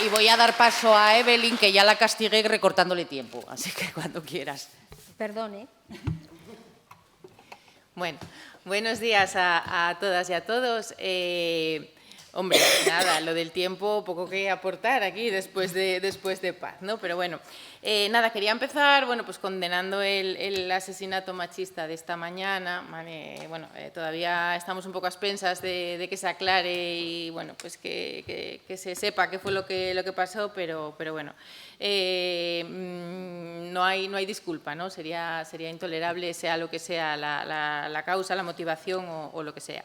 Y voy a dar paso a Evelyn, que ya la castigué recortándole tiempo, así que cuando quieras. Perdón, Bueno, buenos días a todas y a todos. Hombre, nada, lo del tiempo, poco que aportar aquí después de Paz, ¿no? Pero bueno, nada, quería empezar, bueno, pues condenando el asesinato machista de esta mañana, ¿vale? Bueno, todavía estamos un poco a expensas de que se aclare y, bueno, pues que se sepa qué fue lo que pasó, pero bueno, no hay disculpa, ¿no? Sería intolerable, sea lo que sea la causa, la motivación o lo que sea.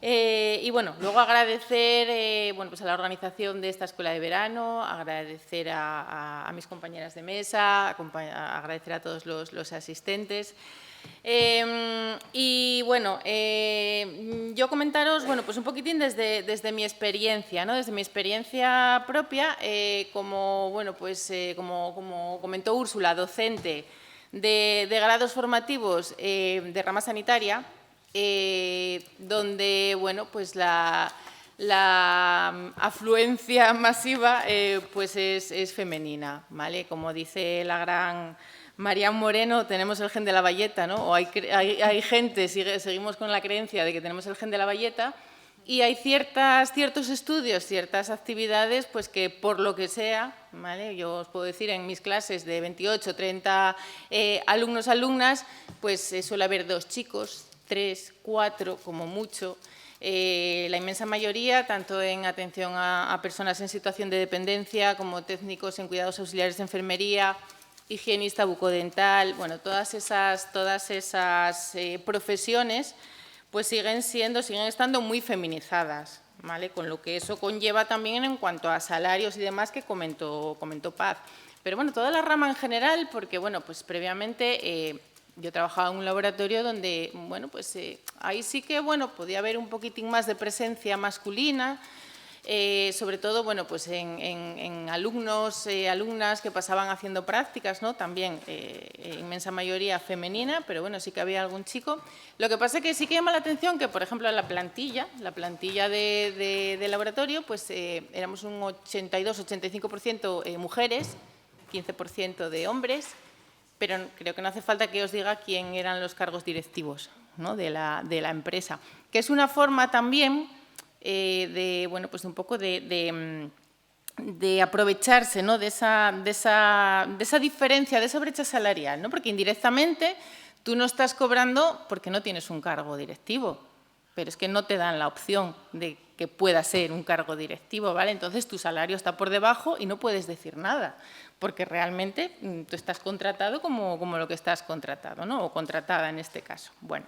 Y bueno, luego agradecer bueno, pues a la organización de esta escuela de verano, agradecer a mis compañeras de mesa, agradecer a todos los asistentes. Y bueno, yo comentaros, bueno, pues un poquitín desde mi experiencia, ¿no? Desde mi experiencia propia, como, bueno, pues, como comentó Úrsula, docente de grados formativos de rama sanitaria, donde, bueno, pues la afluencia masiva pues es femenina, ¿vale? Como dice la gran Marian Moreno, tenemos el gen de la bayeta, ¿no? O hay gente, seguimos con la creencia de que tenemos el gen de la bayeta, y hay ciertos estudios, ciertas actividades, pues que por lo que sea, ¿vale? Yo os puedo decir, en mis clases de 28, 30 alumnos, alumnas, pues suele haber 2 chicos, 3, 4, como mucho. La inmensa mayoría, tanto en atención a personas en situación de dependencia, como técnicos en cuidados auxiliares de enfermería, higienista bucodental, bueno, todas esas profesiones pues siguen estando muy feminizadas, ¿vale? Con lo que eso conlleva también en cuanto a salarios y demás que comentó Paz. Pero bueno, toda la rama en general, porque bueno, pues previamente yo trabajaba en un laboratorio donde, bueno, pues ahí sí que, bueno, podía haber un poquitín más de presencia masculina, sobre todo, bueno, pues en alumnos, alumnas que pasaban haciendo prácticas, ¿no? También inmensa mayoría femenina, pero bueno, sí que había algún chico. Lo que pasa es que sí que llama la atención que, por ejemplo, la plantilla de laboratorio, pues éramos un 82-85% mujeres, 15% de hombres, pero creo que no hace falta que os diga quién eran los cargos directivos, ¿no? de la empresa, que es una forma también bueno, pues un poco de aprovecharse, ¿no? de esa diferencia, de esa brecha salarial, ¿no? Porque indirectamente tú no estás cobrando porque no tienes un cargo directivo, pero es que no te dan la opción de que pueda ser un cargo directivo, ¿vale? Entonces tu salario está por debajo y no puedes decir nada, porque realmente tú estás contratado como lo que estás contratado, ¿no? O contratada en este caso. Bueno.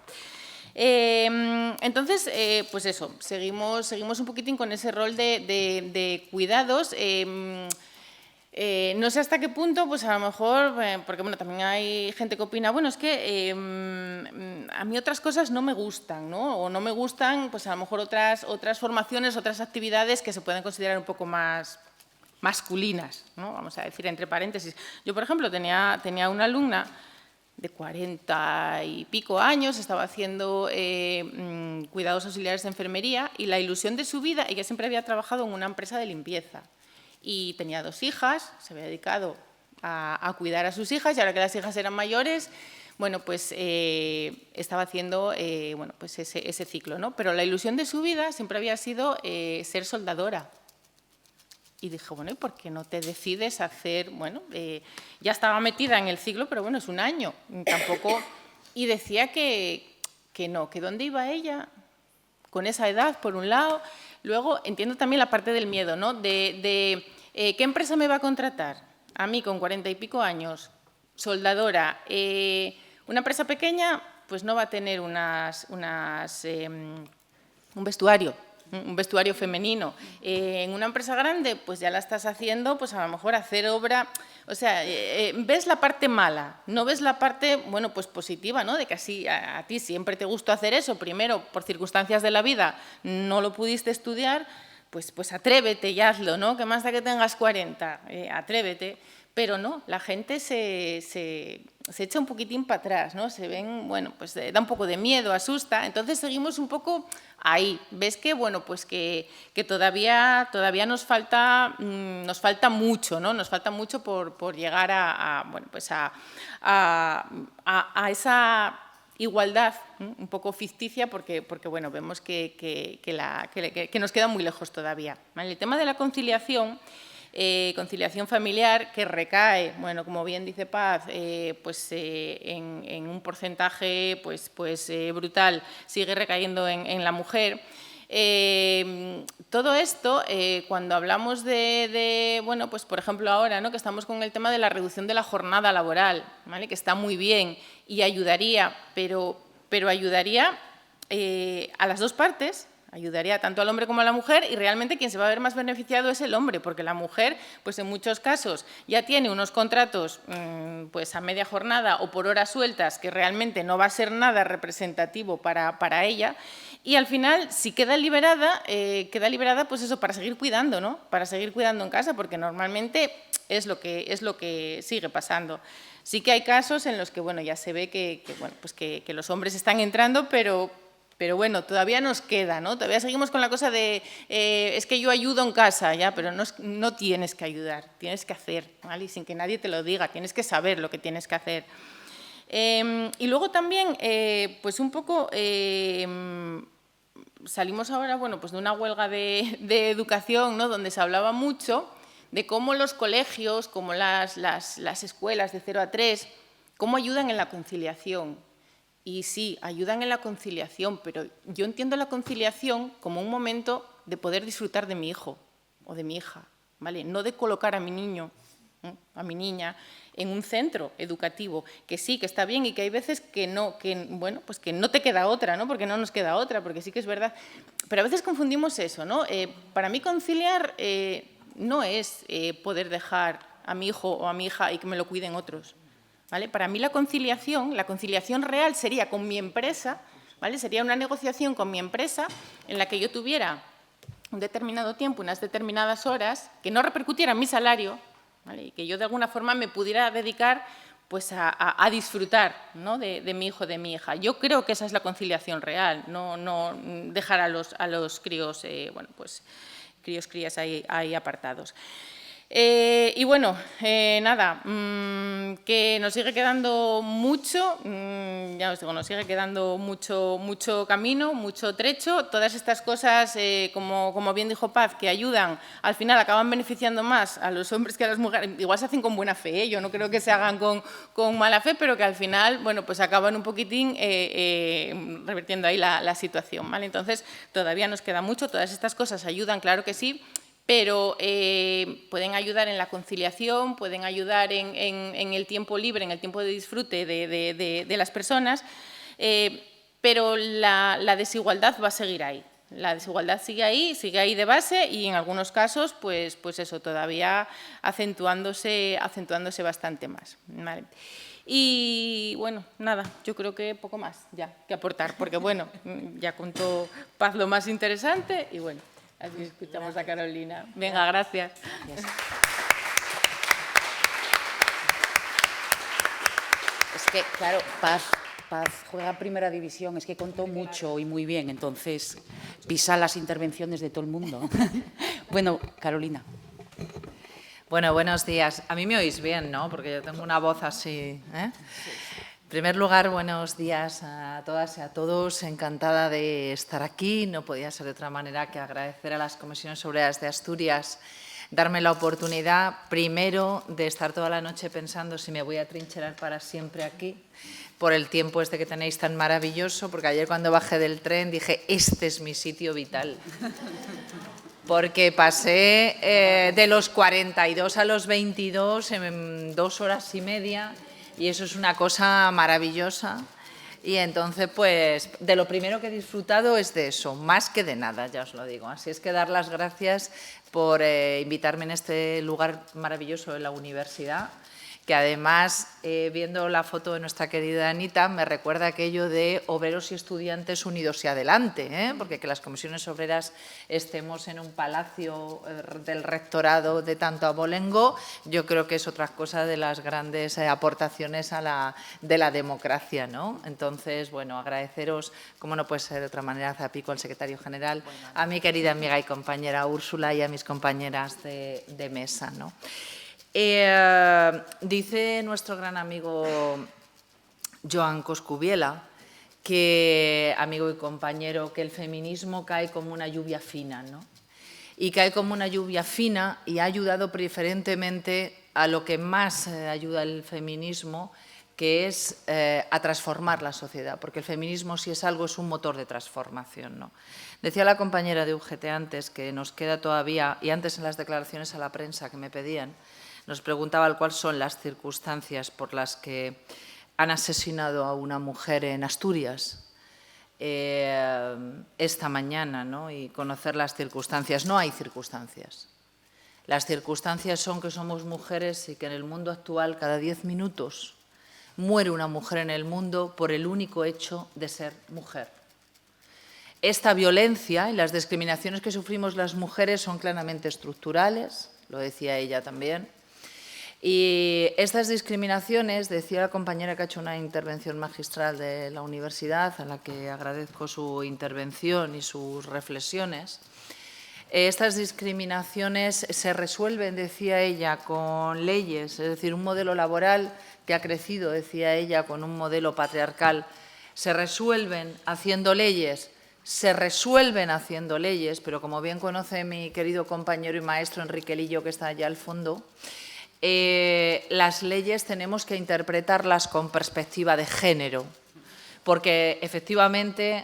Entonces, pues eso, seguimos un poquitín con ese rol de cuidados. No sé hasta qué punto, pues a lo mejor, porque bueno, también hay gente que opina, bueno, es que a mí otras cosas no me gustan, ¿no? O no me gustan, pues a lo mejor otras formaciones, otras actividades que se pueden considerar un poco más masculinas, ¿no? Vamos a decir entre paréntesis. Yo, por ejemplo, tenía una alumna de 40 y pico años, estaba haciendo cuidados auxiliares de enfermería y la ilusión de su vida, ella siempre había trabajado en una empresa de limpieza y tenía 2 hijas, se había dedicado a cuidar a sus hijas y ahora que las hijas eran mayores, bueno, pues estaba haciendo bueno, pues ese ciclo, ¿no? Pero la ilusión de su vida siempre había sido ser soldadora. Y dije, bueno, ¿y por qué no te decides hacer? Bueno, ya estaba metida en el ciclo, pero bueno, es un año, tampoco. Y decía que no, que dónde iba ella con esa edad, por un lado. Luego entiendo también la parte del miedo, ¿no? ¿Qué empresa me va a contratar? A mí, con 40 y pico años, soldadora. Una empresa pequeña, pues no va a tener un vestuario femenino. En una empresa grande, pues ya la estás haciendo, pues a lo mejor hacer obra, o sea, ves la parte mala, no ves la parte, bueno, pues positiva, ¿no? De que así a ti siempre te gustó hacer eso, primero por circunstancias de la vida no lo pudiste estudiar, pues atrévete y hazlo, ¿no? Que más da que tengas 40, atrévete. Pero no, la gente se echa un poquitín para atrás, ¿no? Se ven, bueno, pues da un poco de miedo, asusta. Entonces seguimos un poco ahí. Ves que, bueno, pues que todavía nos falta mucho, ¿no? Nos falta mucho por llegar bueno, pues a esa igualdad un poco ficticia porque bueno, vemos que nos queda muy lejos todavía, ¿vale? El tema de la conciliación familiar que recae, bueno, como bien dice Paz, pues en un porcentaje pues brutal, sigue recayendo en la mujer. Todo esto, cuando hablamos bueno, pues por ejemplo ahora, ¿no? Que estamos con el tema de la reducción de la jornada laboral, ¿vale? Que está muy bien y ayudaría, pero ayudaría a las dos partes. Ayudaría tanto al hombre como a la mujer y realmente quien se va a ver más beneficiado es el hombre, porque la mujer, pues en muchos casos, ya tiene unos contratos pues a media jornada o por horas sueltas que realmente no va a ser nada representativo para ella y al final, si queda liberada pues eso, para seguir cuidando, ¿no? Para seguir cuidando en casa, porque normalmente es lo que sigue pasando. Sí que hay casos en los que, bueno, ya se ve bueno, pues que los hombres están entrando, pero bueno, todavía nos queda, ¿no? Todavía seguimos con la cosa de es que yo ayudo en casa, ya, pero no tienes que ayudar, tienes que hacer, ¿vale? Y sin que nadie te lo diga, tienes que saber lo que tienes que hacer. Y luego también, pues un poco, salimos ahora, bueno, pues de una huelga de educación, ¿no? Donde se hablaba mucho de cómo los colegios, como las escuelas de 0 a 3, cómo ayudan en la conciliación. Y sí, ayudan en la conciliación, pero yo entiendo la conciliación como un momento de poder disfrutar de mi hijo o de mi hija, ¿vale? No de colocar a mi niño a mi niña en un centro educativo, que sí, que está bien y que hay veces que no, bueno, pues que no te queda otra, ¿no? Porque no nos queda otra, porque sí que es verdad. Pero a veces confundimos eso, ¿no? Para mí conciliar no es poder dejar a mi hijo o a mi hija y que me lo cuiden otros, ¿vale? Para mí la conciliación real sería con mi empresa, ¿vale? Sería una negociación con mi empresa en la que yo tuviera un determinado tiempo, unas determinadas horas, que no repercutiera en mi salario, ¿vale? Y que yo de alguna forma me pudiera dedicar pues, a disfrutar, ¿no? de mi hijo, de mi hija. Yo creo que esa es la conciliación real, no dejar a los críos, bueno, pues, crías ahí apartados. Y bueno, nada, que nos sigue quedando mucho, ya os digo, nos sigue quedando mucho camino, mucho trecho. Todas estas cosas, como bien dijo Paz, que ayudan, al final acaban beneficiando más a los hombres que a las mujeres. Igual se hacen con buena fe, ¿eh? Yo no creo que se hagan con mala fe, pero que al final, bueno, pues acaban un poquitín revirtiendo ahí la situación, ¿vale? Entonces, todavía nos queda mucho, todas estas cosas ayudan, claro que sí, pero pueden ayudar en la conciliación, pueden ayudar en el tiempo libre, en el tiempo de disfrute de las personas, pero la desigualdad va a seguir ahí. La desigualdad sigue ahí de base y en algunos casos, pues eso, todavía acentuándose bastante más, ¿vale? Y bueno, nada, yo creo que poco más ya que aportar, porque bueno, ya contó Paz lo más interesante y bueno. Así escuchamos a Carolina. Venga, gracias. Es que, claro, Paz juega primera división, es que contó mucho y muy bien, entonces pisa las intervenciones de todo el mundo. Bueno, Carolina. Bueno, buenos días. A mí me oís bien, ¿no? Porque yo tengo una voz así, ¿eh? En primer lugar, buenos días a todas y a todos. Encantada de estar aquí. No podía ser de otra manera que agradecer a las Comisiones Obreras de Asturias darme la oportunidad, primero, de estar toda la noche pensando si me voy a trincherar para siempre aquí, por el tiempo este que tenéis tan maravilloso, porque ayer cuando bajé del tren dije, este es mi sitio vital. Porque pasé de los 42 a los 22 en 2 horas y media, y eso es una cosa maravillosa. Y entonces, pues, de lo primero que he disfrutado es de eso, más que de nada, ya os lo digo. Así es que dar las gracias por invitarme en este lugar maravilloso de la universidad, que además, viendo la foto de nuestra querida Anita, me recuerda aquello de obreros y estudiantes unidos y adelante, ¿eh? Porque que las comisiones obreras estemos en un palacio del rectorado de tanto abolengo, yo creo que es otra cosa de las grandes aportaciones de la democracia, ¿no? Entonces, bueno, agradeceros, como no puede ser de otra manera, a Zapico, al secretario general, a mi querida amiga y compañera Úrsula y a mis compañeras de mesa, ¿no? Dice nuestro gran amigo Joan Coscubiela, amigo y compañero, que el feminismo cae como una lluvia fina, ¿no? Y cae como una lluvia fina y ha ayudado preferentemente a lo que más ayuda el feminismo, que es a transformar la sociedad, porque el feminismo, si es algo, es un motor de transformación, ¿no? Decía la compañera de UGT antes que nos queda todavía, y antes en las declaraciones a la prensa que me pedían, nos preguntaba cuáles son las circunstancias por las que han asesinado a una mujer en Asturias esta mañana, ¿no? Y conocer las circunstancias. No hay circunstancias. Las circunstancias son que somos mujeres y que en el mundo actual cada 10 minutos muere una mujer en el mundo por el único hecho de ser mujer. Esta violencia y las discriminaciones que sufrimos las mujeres son claramente estructurales, lo decía ella también. Y estas discriminaciones, decía la compañera que ha hecho una intervención magistral de la universidad, a la que agradezco su intervención y sus reflexiones, estas discriminaciones se resuelven, decía ella, con leyes, es decir, un modelo laboral que ha crecido, decía ella, con un modelo patriarcal. Se resuelven haciendo leyes, pero como bien conoce mi querido compañero y maestro Enrique Lillo, que está allá al fondo, las leyes tenemos que interpretarlas con perspectiva de género, porque efectivamente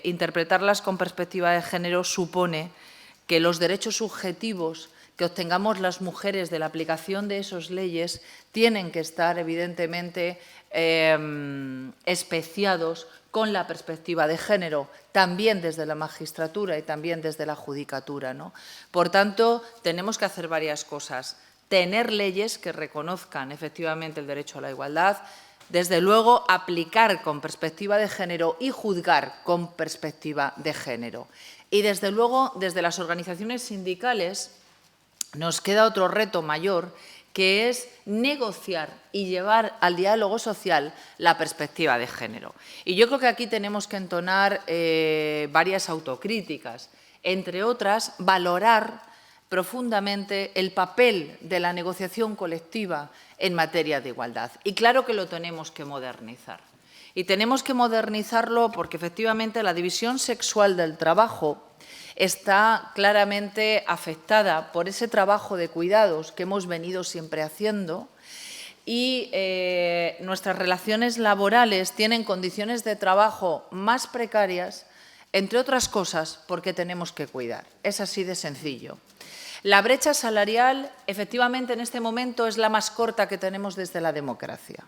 interpretarlas con perspectiva de género supone que los derechos subjetivos que obtengamos las mujeres de la aplicación de esas leyes tienen que estar, evidentemente, especiados con la perspectiva de género, también desde la magistratura y también desde la judicatura, ¿no? Por tanto, tenemos que hacer varias cosas. Tener leyes que reconozcan efectivamente el derecho a la igualdad, desde luego aplicar con perspectiva de género y juzgar con perspectiva de género. Y desde luego, desde las organizaciones sindicales, nos queda otro reto mayor, que es negociar y llevar al diálogo social la perspectiva de género. Y yo creo que aquí tenemos que entonar varias autocríticas, entre otras, valorar profundamente el papel de la negociación colectiva en materia de igualdad. Y claro que lo tenemos que modernizar. Y tenemos que modernizarlo porque, efectivamente, la división sexual del trabajo está claramente afectada por ese trabajo de cuidados que hemos venido siempre haciendo y nuestras relaciones laborales tienen condiciones de trabajo más precarias, entre otras cosas, porque tenemos que cuidar. Es así de sencillo. La brecha salarial, efectivamente, en este momento es la más corta que tenemos desde la democracia.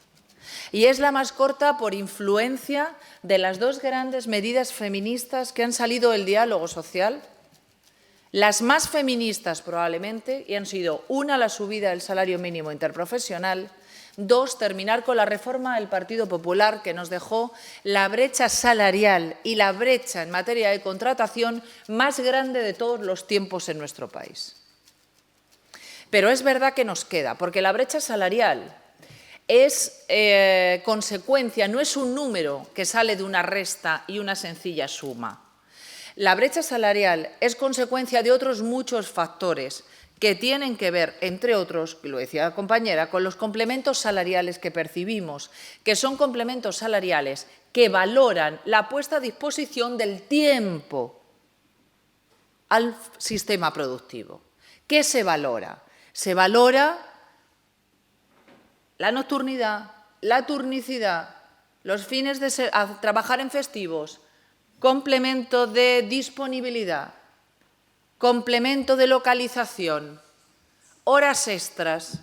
Y es la más corta por influencia de las dos grandes medidas feministas que han salido del diálogo social, las más feministas probablemente, y han sido una, la subida del salario mínimo interprofesional, dos, terminar con la reforma del Partido Popular que nos dejó la brecha salarial y la brecha en materia de contratación más grande de todos los tiempos en nuestro país. Pero es verdad que nos queda, porque la brecha salarial es consecuencia, no es un número que sale de una resta y una sencilla suma. La brecha salarial es consecuencia de otros muchos factores que tienen que ver, entre otros, y lo decía la compañera, con los complementos salariales que percibimos, que son complementos salariales que valoran la puesta a disposición del tiempo al sistema productivo. ¿Qué se valora? Se valora la nocturnidad, la turnicidad, los fines de trabajar en festivos, complemento de disponibilidad, complemento de localización, horas extras,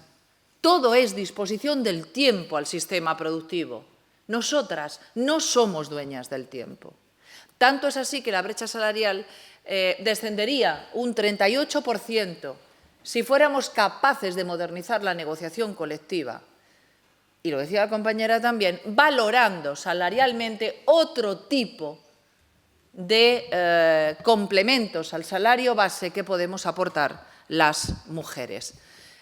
todo es disposición del tiempo al sistema productivo. Nosotras no somos dueñas del tiempo. Tanto es así que la brecha salarial descendería un 38% si fuéramos capaces de modernizar la negociación colectiva. Y lo decía la compañera también, valorando salarialmente otro tipo de complementos al salario base que podemos aportar las mujeres.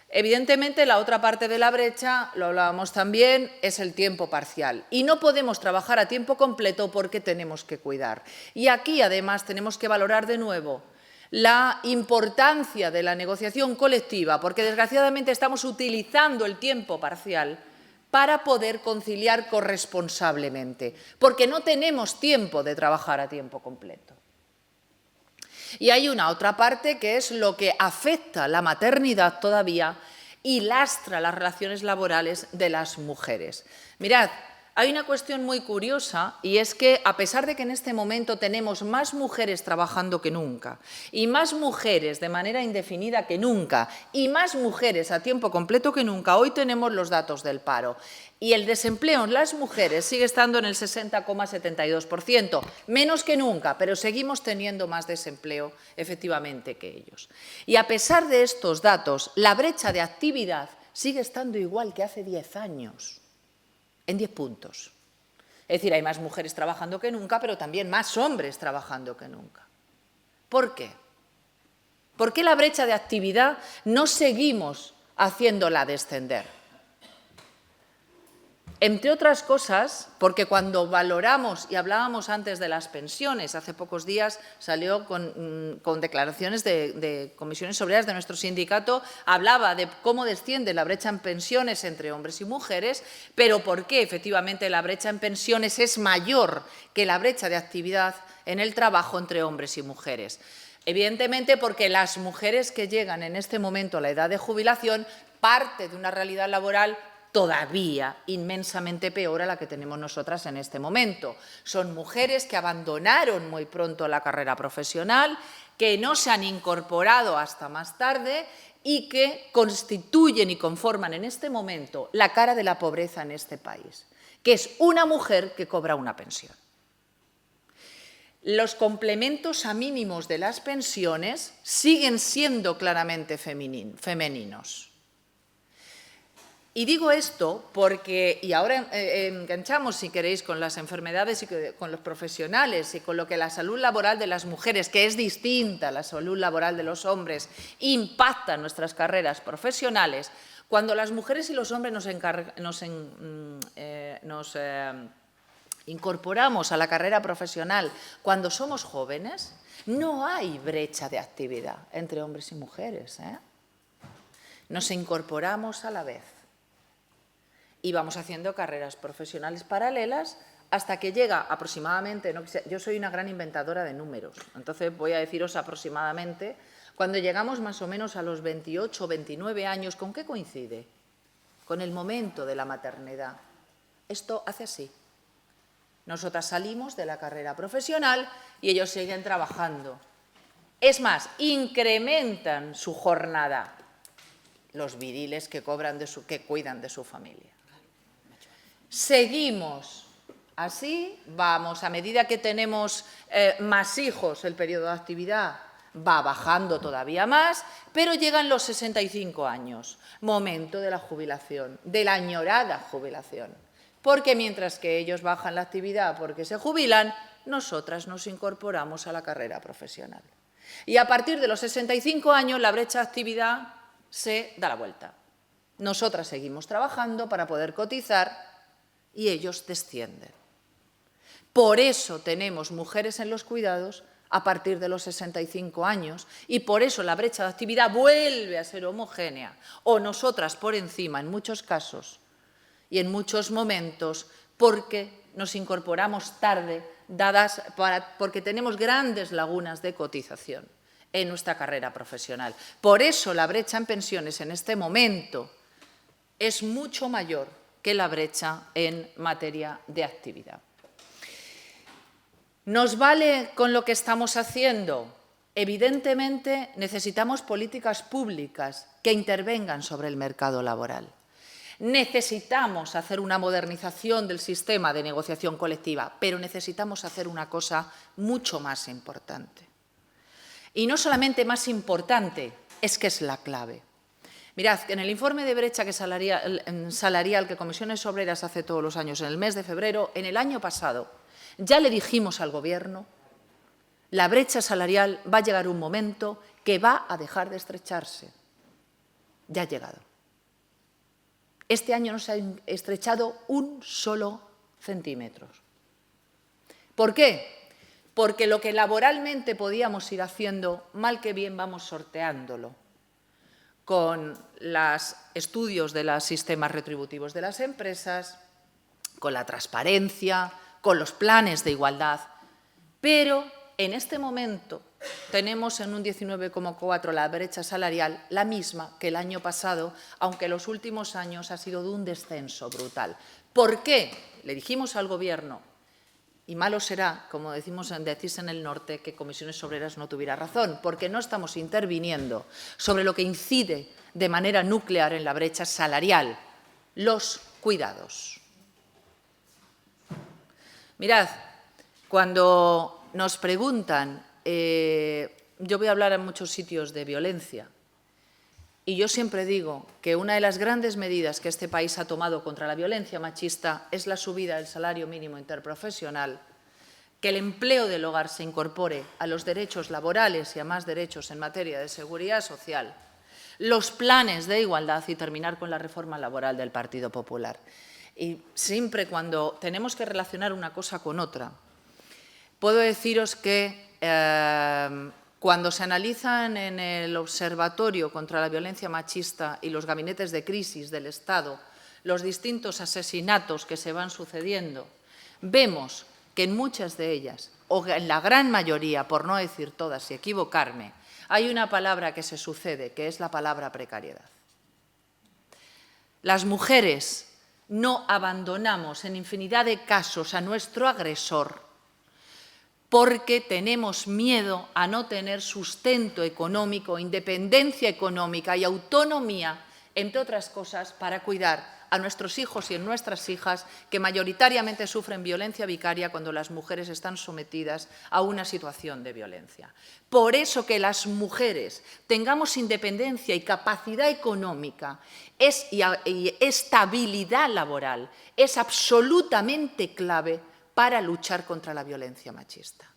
Evidentemente, la otra parte de la brecha, lo hablábamos también, es el tiempo parcial. Y no podemos trabajar a tiempo completo porque tenemos que cuidar. Y aquí, además, tenemos que valorar de nuevo la importancia de la negociación colectiva, porque desgraciadamente estamos utilizando el tiempo parcial para poder conciliar corresponsablemente, porque no tenemos tiempo de trabajar a tiempo completo. Y hay una otra parte que es lo que afecta la maternidad todavía y lastra las relaciones laborales de las mujeres. Mirad, hay una cuestión muy curiosa y es que, a pesar de que en este momento tenemos más mujeres trabajando que nunca y más mujeres de manera indefinida que nunca y más mujeres a tiempo completo que nunca, hoy tenemos los datos del paro y el desempleo en las mujeres sigue estando en el 60,72%, menos que nunca, pero seguimos teniendo más desempleo efectivamente que ellos. Y a pesar de estos datos, la brecha de actividad sigue estando igual que hace 10 años. En 10 puntos. Es decir, hay más mujeres trabajando que nunca, pero también más hombres trabajando que nunca. ¿Por qué? ¿Por qué la brecha de actividad no seguimos haciéndola descender? Entre otras cosas, porque cuando valoramos, y hablábamos antes de las pensiones, hace pocos días salió con declaraciones de comisiones obreras de nuestro sindicato, hablaba de cómo desciende la brecha en pensiones entre hombres y mujeres, pero por qué efectivamente la brecha en pensiones es mayor que la brecha de actividad en el trabajo entre hombres y mujeres. Evidentemente porque las mujeres que llegan en este momento a la edad de jubilación parte de una realidad laboral todavía inmensamente peor a la que tenemos nosotras en este momento. Son mujeres que abandonaron muy pronto la carrera profesional, que no se han incorporado hasta más tarde y que constituyen y conforman en este momento la cara de la pobreza en este país, que es una mujer que cobra una pensión. Los complementos a mínimos de las pensiones siguen siendo claramente femeninos. Y digo esto porque, y ahora enganchamos, si queréis, con las enfermedades y con los profesionales y con lo que la salud laboral de las mujeres, que es distinta a la salud laboral de los hombres, impacta en nuestras carreras profesionales. Cuando las mujeres y los hombres nos incorporamos a la carrera profesional cuando somos jóvenes, no hay brecha de actividad entre hombres y mujeres, ¿eh? Nos incorporamos a la vez y vamos haciendo carreras profesionales paralelas hasta que llega aproximadamente, yo soy una gran inventadora de números, entonces voy a deciros aproximadamente, cuando llegamos más o menos a los 28 o 29 años, ¿con qué coincide? Con el momento de la maternidad. Esto hace así. Nosotras salimos de la carrera profesional y ellos siguen trabajando. Es más, incrementan su jornada los viriles que cuidan de su familia. Seguimos así, vamos, a medida que tenemos más hijos, el periodo de actividad va bajando todavía más, pero llegan los 65 años, momento de la jubilación, de la añorada jubilación. Porque mientras que ellos bajan la actividad porque se jubilan, nosotras nos incorporamos a la carrera profesional. Y a partir de los 65 años la brecha de actividad se da la vuelta. Nosotras seguimos trabajando para poder cotizar y ellos descienden. Por eso tenemos mujeres en los cuidados a partir de los 65 años y por eso la brecha de actividad vuelve a ser homogénea o nosotras por encima en muchos casos y en muchos momentos porque nos incorporamos tarde porque tenemos grandes lagunas de cotización en nuestra carrera profesional. Por eso la brecha en pensiones en este momento es mucho mayor que la brecha en materia de actividad. ¿Nos vale con lo que estamos haciendo? Evidentemente necesitamos políticas públicas que intervengan sobre el mercado laboral. Necesitamos hacer una modernización del sistema de negociación colectiva, pero necesitamos hacer una cosa mucho más importante. Y no solamente más importante, es que es la clave. Mirad, en el informe de brecha salarial que Comisiones Obreras hace todos los años, en el mes de febrero, en el año pasado, ya le dijimos al Gobierno, la brecha salarial va a llegar un momento que va a dejar de estrecharse. Ya ha llegado. Este año no se ha estrechado un solo centímetro. ¿Por qué? Porque lo que laboralmente podíamos ir haciendo, mal que bien vamos sorteándolo con los estudios de los sistemas retributivos de las empresas, con la transparencia, con los planes de igualdad. Pero en este momento tenemos en un 19,4 la brecha salarial, la misma que el año pasado, aunque en los últimos años ha sido de un descenso brutal. ¿Por qué? Le dijimos al Gobierno, y malo será, como decís en el norte, que Comisiones Obreras no tuviera razón, porque no estamos interviniendo sobre lo que incide de manera nuclear en la brecha salarial, los cuidados. Mirad, cuando nos preguntan, yo voy a hablar en muchos sitios de violencia, y yo siempre digo que una de las grandes medidas que este país ha tomado contra la violencia machista es la subida del salario mínimo interprofesional, que el empleo del hogar se incorpore a los derechos laborales y a más derechos en materia de seguridad social, los planes de igualdad y terminar con la reforma laboral del Partido Popular. Y siempre cuando tenemos que relacionar una cosa con otra, puedo deciros que cuando se analizan en el Observatorio contra la Violencia Machista y los gabinetes de crisis del Estado los distintos asesinatos que se van sucediendo, vemos que en muchas de ellas, o en la gran mayoría, por no decir todas y equivocarme, hay una palabra que se sucede, que es la palabra precariedad. Las mujeres no abandonamos en infinidad de casos a nuestro agresor porque tenemos miedo a no tener sustento económico, independencia económica y autonomía, entre otras cosas, para cuidar a nuestros hijos y a nuestras hijas que mayoritariamente sufren violencia vicaria cuando las mujeres están sometidas a una situación de violencia. Por eso que las mujeres tengamos independencia y capacidad económica y estabilidad laboral es absolutamente clave para luchar contra la violencia machista.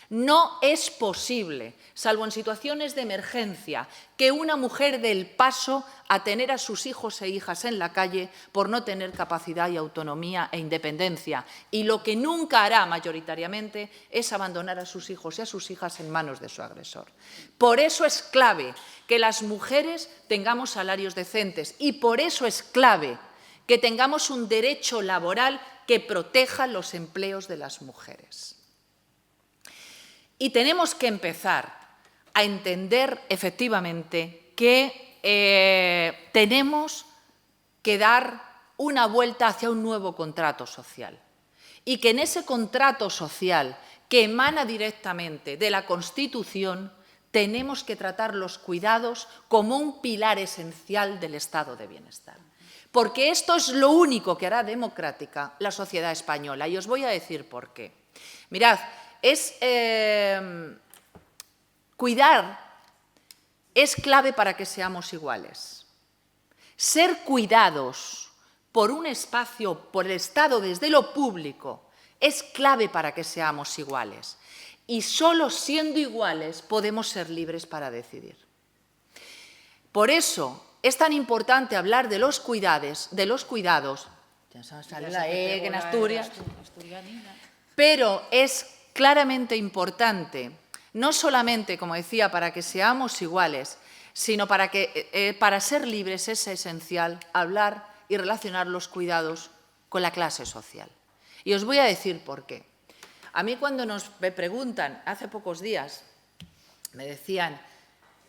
No es posible, salvo en situaciones de emergencia, que una mujer dé el paso a tener a sus hijos e hijas en la calle por no tener capacidad y autonomía e independencia. Y lo que nunca hará mayoritariamente es abandonar a sus hijos y a sus hijas en manos de su agresor. Por eso es clave que las mujeres tengamos salarios decentes y por eso es clave que tengamos un derecho laboral que proteja los empleos de las mujeres. Y tenemos que empezar a entender efectivamente que tenemos que dar una vuelta hacia un nuevo contrato social y que en ese contrato social que emana directamente de la Constitución tenemos que tratar los cuidados como un pilar esencial del estado de bienestar. Porque esto es lo único que hará democrática la sociedad española. Y os voy a decir por qué. Mirad, cuidar es clave para que seamos iguales. Ser cuidados por un espacio, por el Estado, desde lo público, es clave para que seamos iguales. Y solo siendo iguales podemos ser libres para decidir. Por eso es tan importante hablar de los cuidados, ya sale la E en Asturias, pero es claramente importante, no solamente, como decía, para que seamos iguales, sino para ser libres es esencial hablar y relacionar los cuidados con la clase social. Y os voy a decir por qué. A mí cuando me preguntan, hace pocos días, me decían,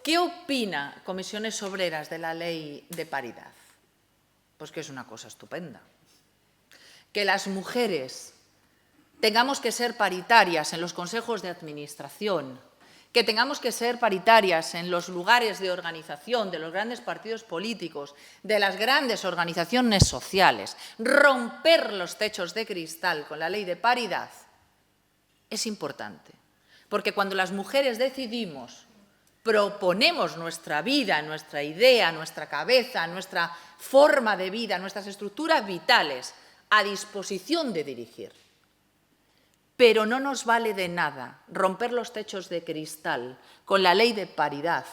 ¿qué opina Comisiones Obreras de la ley de paridad? Pues que es una cosa estupenda. Que las mujeres tengamos que ser paritarias en los consejos de administración, que tengamos que ser paritarias en los lugares de organización de los grandes partidos políticos, de las grandes organizaciones sociales, romper los techos de cristal con la ley de paridad, es importante. Porque cuando las mujeres decidimos, proponemos nuestra vida, nuestra idea, nuestra cabeza, nuestra forma de vida, nuestras estructuras vitales a disposición de dirigir. Pero no nos vale de nada romper los techos de cristal con la ley de paridad,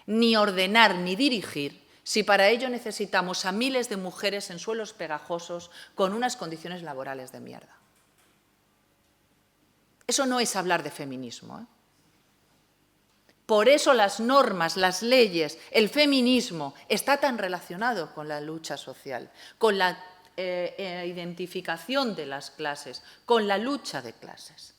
ni ordenar ni dirigir, si para ello necesitamos a miles de mujeres en suelos pegajosos con unas condiciones laborales de mierda. Eso no es hablar de feminismo, ¿eh? Por eso las normas, las leyes, el feminismo está tan relacionado con la lucha social, con la identificación de las clases, con la lucha de clases.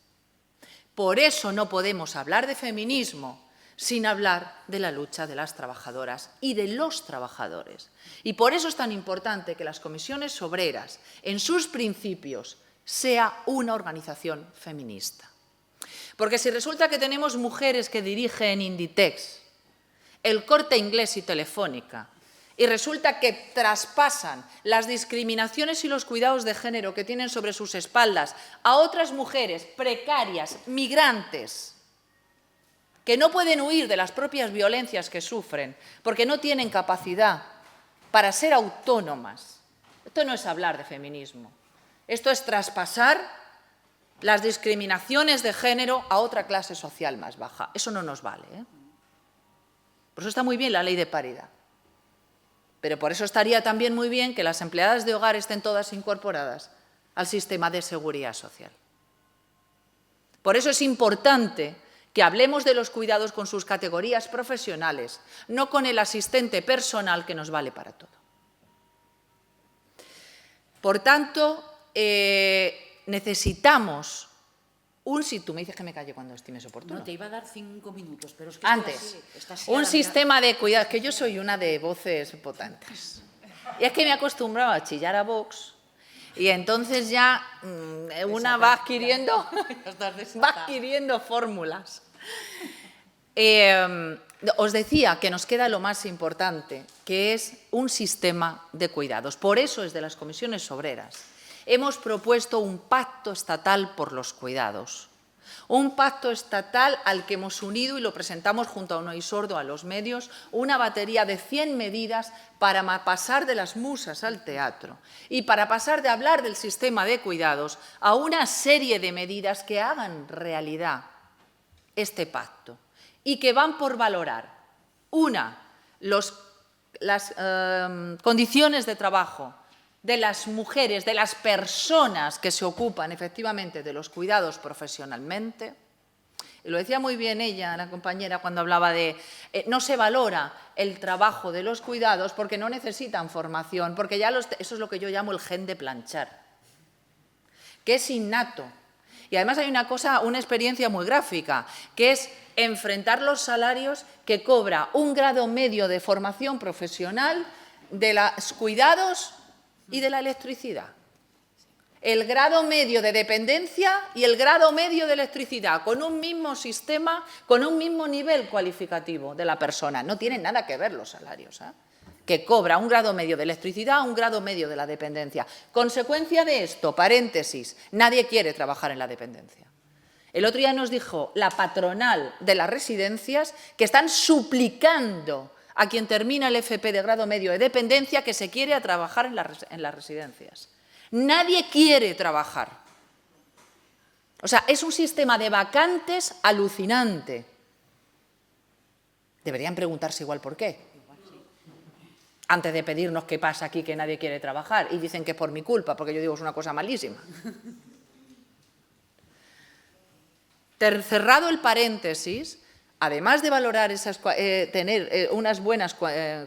Por eso no podemos hablar de feminismo sin hablar de la lucha de las trabajadoras y de los trabajadores. Y por eso es tan importante que las comisiones obreras, en sus principios, sea una organización feminista. Porque si resulta que tenemos mujeres que dirigen Inditex, El Corte Inglés y Telefónica, y resulta que traspasan las discriminaciones y los cuidados de género que tienen sobre sus espaldas a otras mujeres precarias, migrantes, que no pueden huir de las propias violencias que sufren porque no tienen capacidad para ser autónomas. Esto no es hablar de feminismo. Esto es traspasar las discriminaciones de género a otra clase social más baja. Eso no nos vale, ¿eh? Por eso está muy bien la ley de paridad. Pero por eso estaría también muy bien que las empleadas de hogar estén todas incorporadas al sistema de seguridad social. Por eso es importante que hablemos de los cuidados con sus categorías profesionales, no con el asistente personal que nos vale para todo. Por tanto, necesitamos tú me dices que me calle cuando estimes oportuno. No, te iba a dar 5 minutos, pero es que antes, un sistema de cuidados, que yo soy una de voces potentes. Y es que me he acostumbrado a chillar a Vox Y entonces ya una va adquiriendo fórmulas. Os decía que nos queda lo más importante, que es un sistema de cuidados. Por eso, desde las comisiones obreras, hemos propuesto un pacto estatal por los cuidados. Un pacto estatal al que hemos unido, y lo presentamos junto a Unai Sordo a los medios, una batería de 100 medidas para pasar de las musas al teatro y para pasar de hablar del sistema de cuidados a una serie de medidas que hagan realidad este pacto y que van por valorar, una, las condiciones de trabajo de las mujeres, de las personas que se ocupan efectivamente de los cuidados profesionalmente. Y lo decía muy bien ella, la compañera, cuando hablaba de no se valora el trabajo de los cuidados porque no necesitan formación, porque ya eso es lo que yo llamo el gen de planchar, que es innato. Y además hay una experiencia muy gráfica, que es enfrentar los salarios que cobra un grado medio de formación profesional de los cuidados y de la electricidad. El grado medio de dependencia y el grado medio de electricidad, con un mismo sistema, con un mismo nivel cualificativo de la persona. No tienen nada que ver los salarios, que cobra un grado medio de electricidad, un grado medio de la dependencia. Consecuencia de esto, paréntesis, nadie quiere trabajar en la dependencia. El otro día nos dijo la patronal de las residencias que están suplicando a quien termina el FP de grado medio de dependencia que se quiere a trabajar en las residencias. Nadie quiere trabajar. O sea, es un sistema de vacantes alucinante. Deberían preguntarse igual por qué. Antes de pedirnos qué pasa aquí que nadie quiere trabajar. Y dicen que es por mi culpa, porque yo digo es una cosa malísima. Cerrado el paréntesis, además de valorar tener unas buenas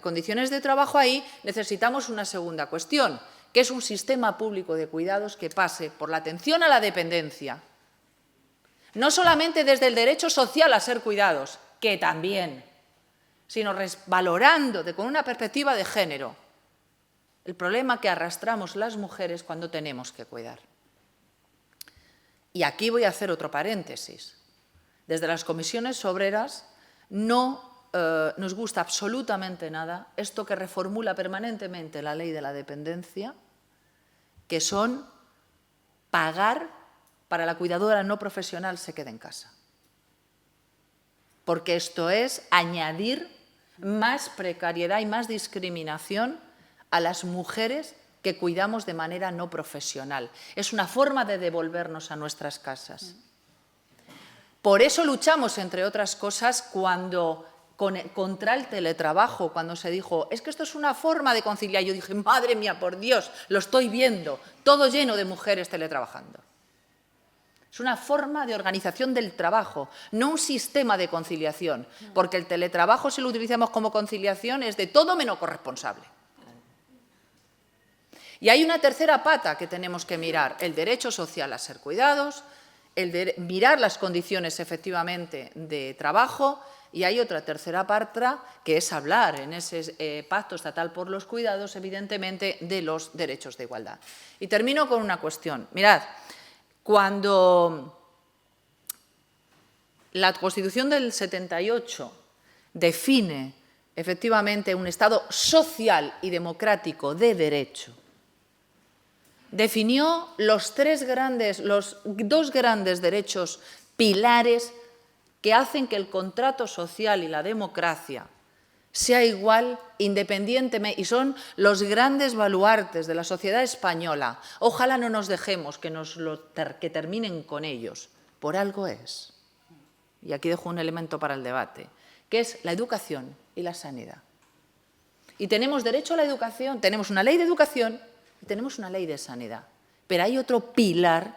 condiciones de trabajo ahí, necesitamos una segunda cuestión, que es un sistema público de cuidados que pase por la atención a la dependencia, no solamente desde el derecho social a ser cuidados, que también, sino valorando con una perspectiva de género el problema que arrastramos las mujeres cuando tenemos que cuidar. Y aquí voy a hacer otro paréntesis. Desde las comisiones obreras no nos gusta absolutamente nada esto que reformula permanentemente la ley de la dependencia, que son pagar para la cuidadora no profesional se quede en casa. Porque esto es añadir más precariedad y más discriminación a las mujeres que cuidamos de manera no profesional. Es una forma de devolvernos a nuestras casas. Por eso luchamos, entre otras cosas, contra el teletrabajo, cuando se dijo, es que esto es una forma de conciliar. Yo dije, madre mía, por Dios, lo estoy viendo, todo lleno de mujeres teletrabajando. Es una forma de organización del trabajo, no un sistema de conciliación, porque el teletrabajo, si lo utilizamos como conciliación, es de todo menos corresponsable. Y hay una tercera pata que tenemos que mirar, el derecho social a ser cuidados, mirar las condiciones efectivamente de trabajo, y hay otra tercera pata que es hablar en ese pacto estatal por los cuidados, evidentemente, de los derechos de igualdad. Y termino con una cuestión. Mirad, cuando la Constitución del 78 define efectivamente un Estado social y democrático de derecho, definió los dos grandes derechos pilares que hacen que el contrato social y la democracia sea igual independientemente, y son los grandes baluartes de la sociedad española. Ojalá no nos dejemos que terminen con ellos. Por algo es. Y aquí dejo un elemento para el debate, que es la educación y la sanidad. Y tenemos derecho a la educación, tenemos una ley de educación y tenemos una ley de sanidad. Pero hay otro pilar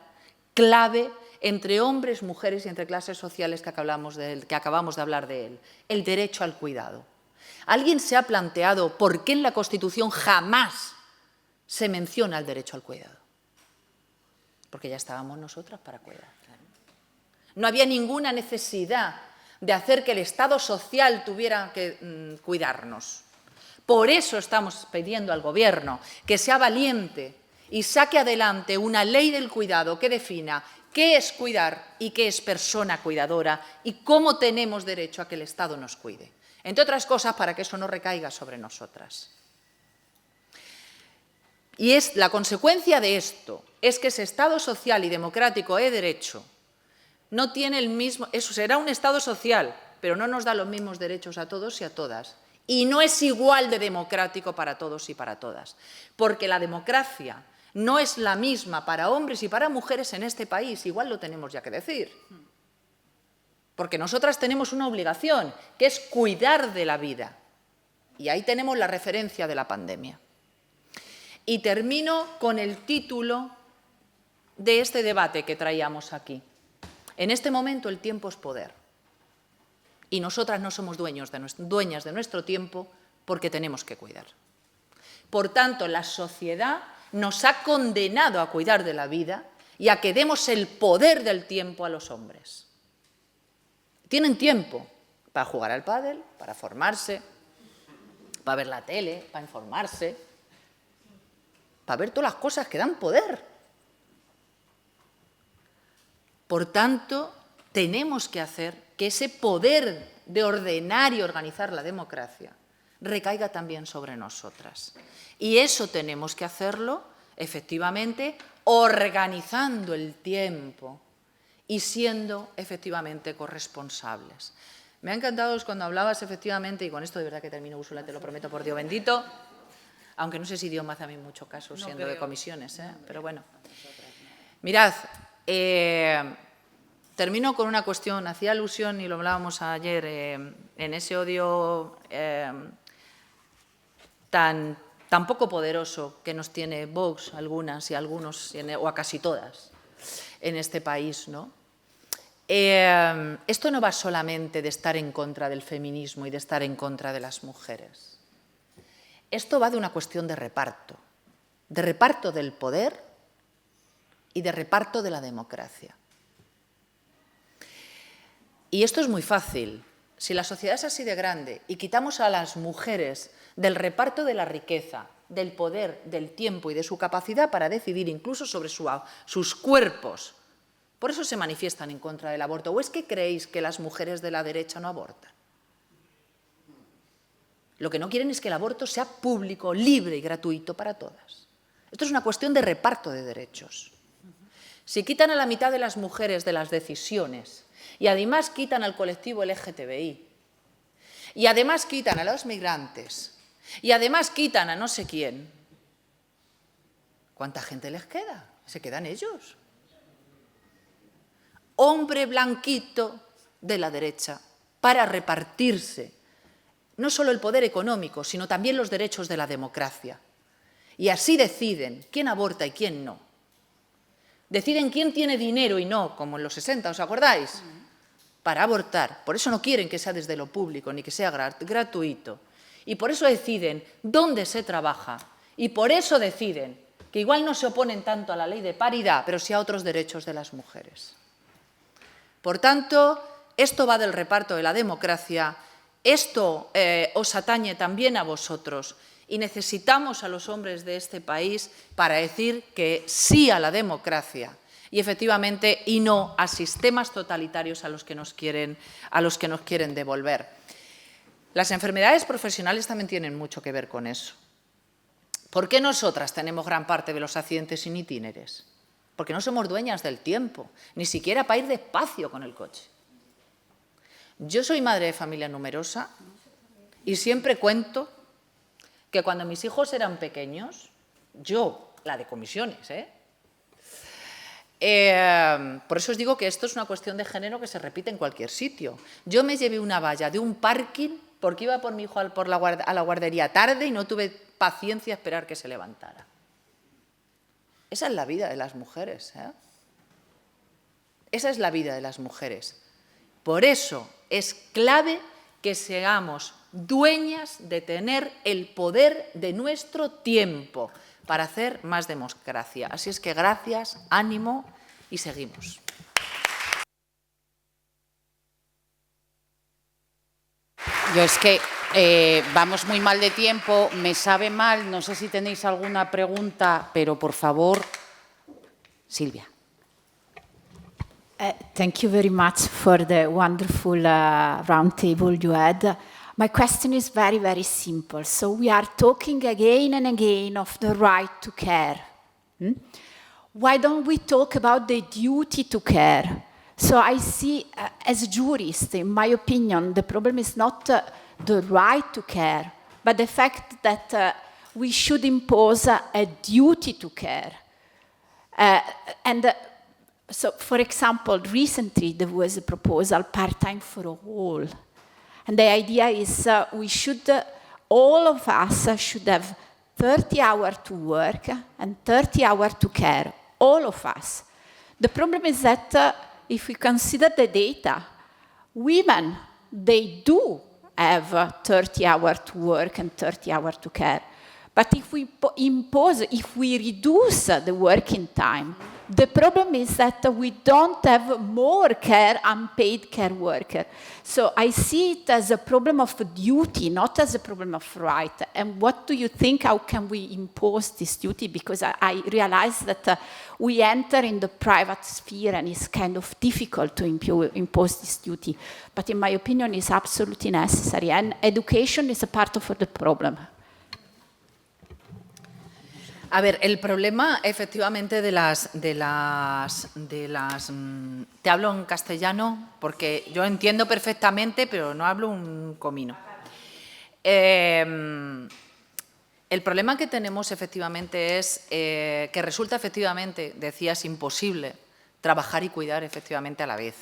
clave entre hombres, mujeres y entre clases sociales que acabamos de hablar de él, el derecho al cuidado. ¿Alguien se ha planteado por qué en la Constitución jamás se menciona el derecho al cuidado? Porque ya estábamos nosotras para cuidar. No había ninguna necesidad de hacer que el Estado social tuviera que cuidarnos. Por eso estamos pidiendo al Gobierno que sea valiente y saque adelante una ley del cuidado que defina qué es cuidar y qué es persona cuidadora y cómo tenemos derecho a que el Estado nos cuide. Entre otras cosas, para que eso no recaiga sobre nosotras. Y la consecuencia de esto es que ese Estado social y democrático de derecho no tiene el mismo... Eso será un Estado social, pero no nos da los mismos derechos a todos y a todas. Y no es igual de democrático para todos y para todas. Porque la democracia no es la misma para hombres y para mujeres en este país. Igual lo tenemos ya que decir. Porque nosotras tenemos una obligación, que es cuidar de la vida. Y ahí tenemos la referencia de la pandemia. Y termino con el título de este debate que traíamos aquí. En este momento el tiempo es poder. Y nosotras no somos dueñas de nuestro tiempo porque tenemos que cuidar. Por tanto, la sociedad nos ha condenado a cuidar de la vida y a que demos el poder del tiempo a los hombres. Tienen tiempo para jugar al pádel, para formarse, para ver la tele, para informarse, para ver todas las cosas que dan poder. Por tanto, tenemos que hacer que ese poder de ordenar y organizar la democracia recaiga también sobre nosotras. Y eso tenemos que hacerlo, efectivamente, organizando el tiempo y siendo, efectivamente, corresponsables. Me ha encantado cuando hablabas, efectivamente, y con esto de verdad que termino, Úrsula, te lo prometo por Dios bendito, aunque no sé si Dios me hace a mí mucho caso siendo de comisiones, pero bueno. Mirad, termino con una cuestión, hacía alusión, y lo hablábamos ayer, en ese odio tan poco poderoso que nos tiene Vox, algunas y algunos, o a casi todas, en este país, ¿no? Esto no va solamente de estar en contra del feminismo y de estar en contra de las mujeres. Esto va de una cuestión de reparto del poder y de reparto de la democracia. Y esto es muy fácil. Si la sociedad es así de grande y quitamos a las mujeres del reparto de la riqueza, del poder, del tiempo y de su capacidad para decidir incluso sobre sus cuerpos, por eso se manifiestan en contra del aborto. ¿O es que creéis que las mujeres de la derecha no abortan? Lo que no quieren es que el aborto sea público, libre y gratuito para todas. Esto es una cuestión de reparto de derechos. Si quitan a la mitad de las mujeres de las decisiones y además quitan al colectivo LGTBI y además quitan a los migrantes y además quitan a no sé quién, ¿cuánta gente les queda? Se quedan ellos. Hombre blanquito de la derecha para repartirse no solo el poder económico, sino también los derechos de la democracia. Y así deciden quién aborta y quién no. Deciden quién tiene dinero y no, como en los 60, ¿os acordáis? Para abortar. Por eso no quieren que sea desde lo público ni que sea gratuito. Y por eso deciden dónde se trabaja. Y por eso deciden que igual no se oponen tanto a la ley de paridad, pero sí a otros derechos de las mujeres. Por tanto, esto va del reparto de la democracia. Esto os atañe también a vosotros y necesitamos a los hombres de este país para decir que sí a la democracia y efectivamente y no a sistemas totalitarios a los que nos quieren devolver. Las enfermedades profesionales también tienen mucho que ver con eso. ¿Por qué nosotras tenemos gran parte de los accidentes sin itíneres? Porque no somos dueñas del tiempo, ni siquiera para ir despacio con el coche. Yo soy madre de familia numerosa y siempre cuento que cuando mis hijos eran pequeños, yo, la de comisiones, por eso os digo que esto es una cuestión de género que se repite en cualquier sitio. Yo me llevé una valla de un parking porque iba por mi hijo a la guardería tarde y no tuve paciencia a esperar que se levantara. Esa es la vida de las mujeres. Esa es la vida de las mujeres. Por eso es clave que seamos dueñas de tener el poder de nuestro tiempo para hacer más democracia. Así es que gracias, ánimo y seguimos. Yo es que Vamos muy mal de tiempo, me sabe mal, no sé si tenéis alguna pregunta, pero por favor, Silvia. Thank you very much for the wonderful roundtable you had. My question is very, very simple. So we are talking again and again of the right to care. Why don't we talk about the duty to care? So I see, as a jurist, in my opinion, the problem is not the right to care, but the fact that we should impose a duty to care. So, for example, recently there was a proposal, part-time for all. And the idea is we should, all of us should have 30 hours to work and 30 hours to care, all of us. The problem is that if we consider the data, women, they do have 30 hours to work and 30 hours to care. But if we if we reduce the working time, the problem is that we don't have more care, unpaid care worker. So I see it as a problem of duty, not as a problem of right. And what do you think, how can we impose this duty? Because I realize that we enter in the private sphere and it's kind of difficult to impose this duty. But in my opinion, it's absolutely necessary. And education is a part of the problem. A ver, el problema efectivamente te hablo en castellano porque yo entiendo perfectamente, pero no hablo un comino. El problema que tenemos efectivamente es que resulta efectivamente, decías, imposible trabajar y cuidar efectivamente a la vez.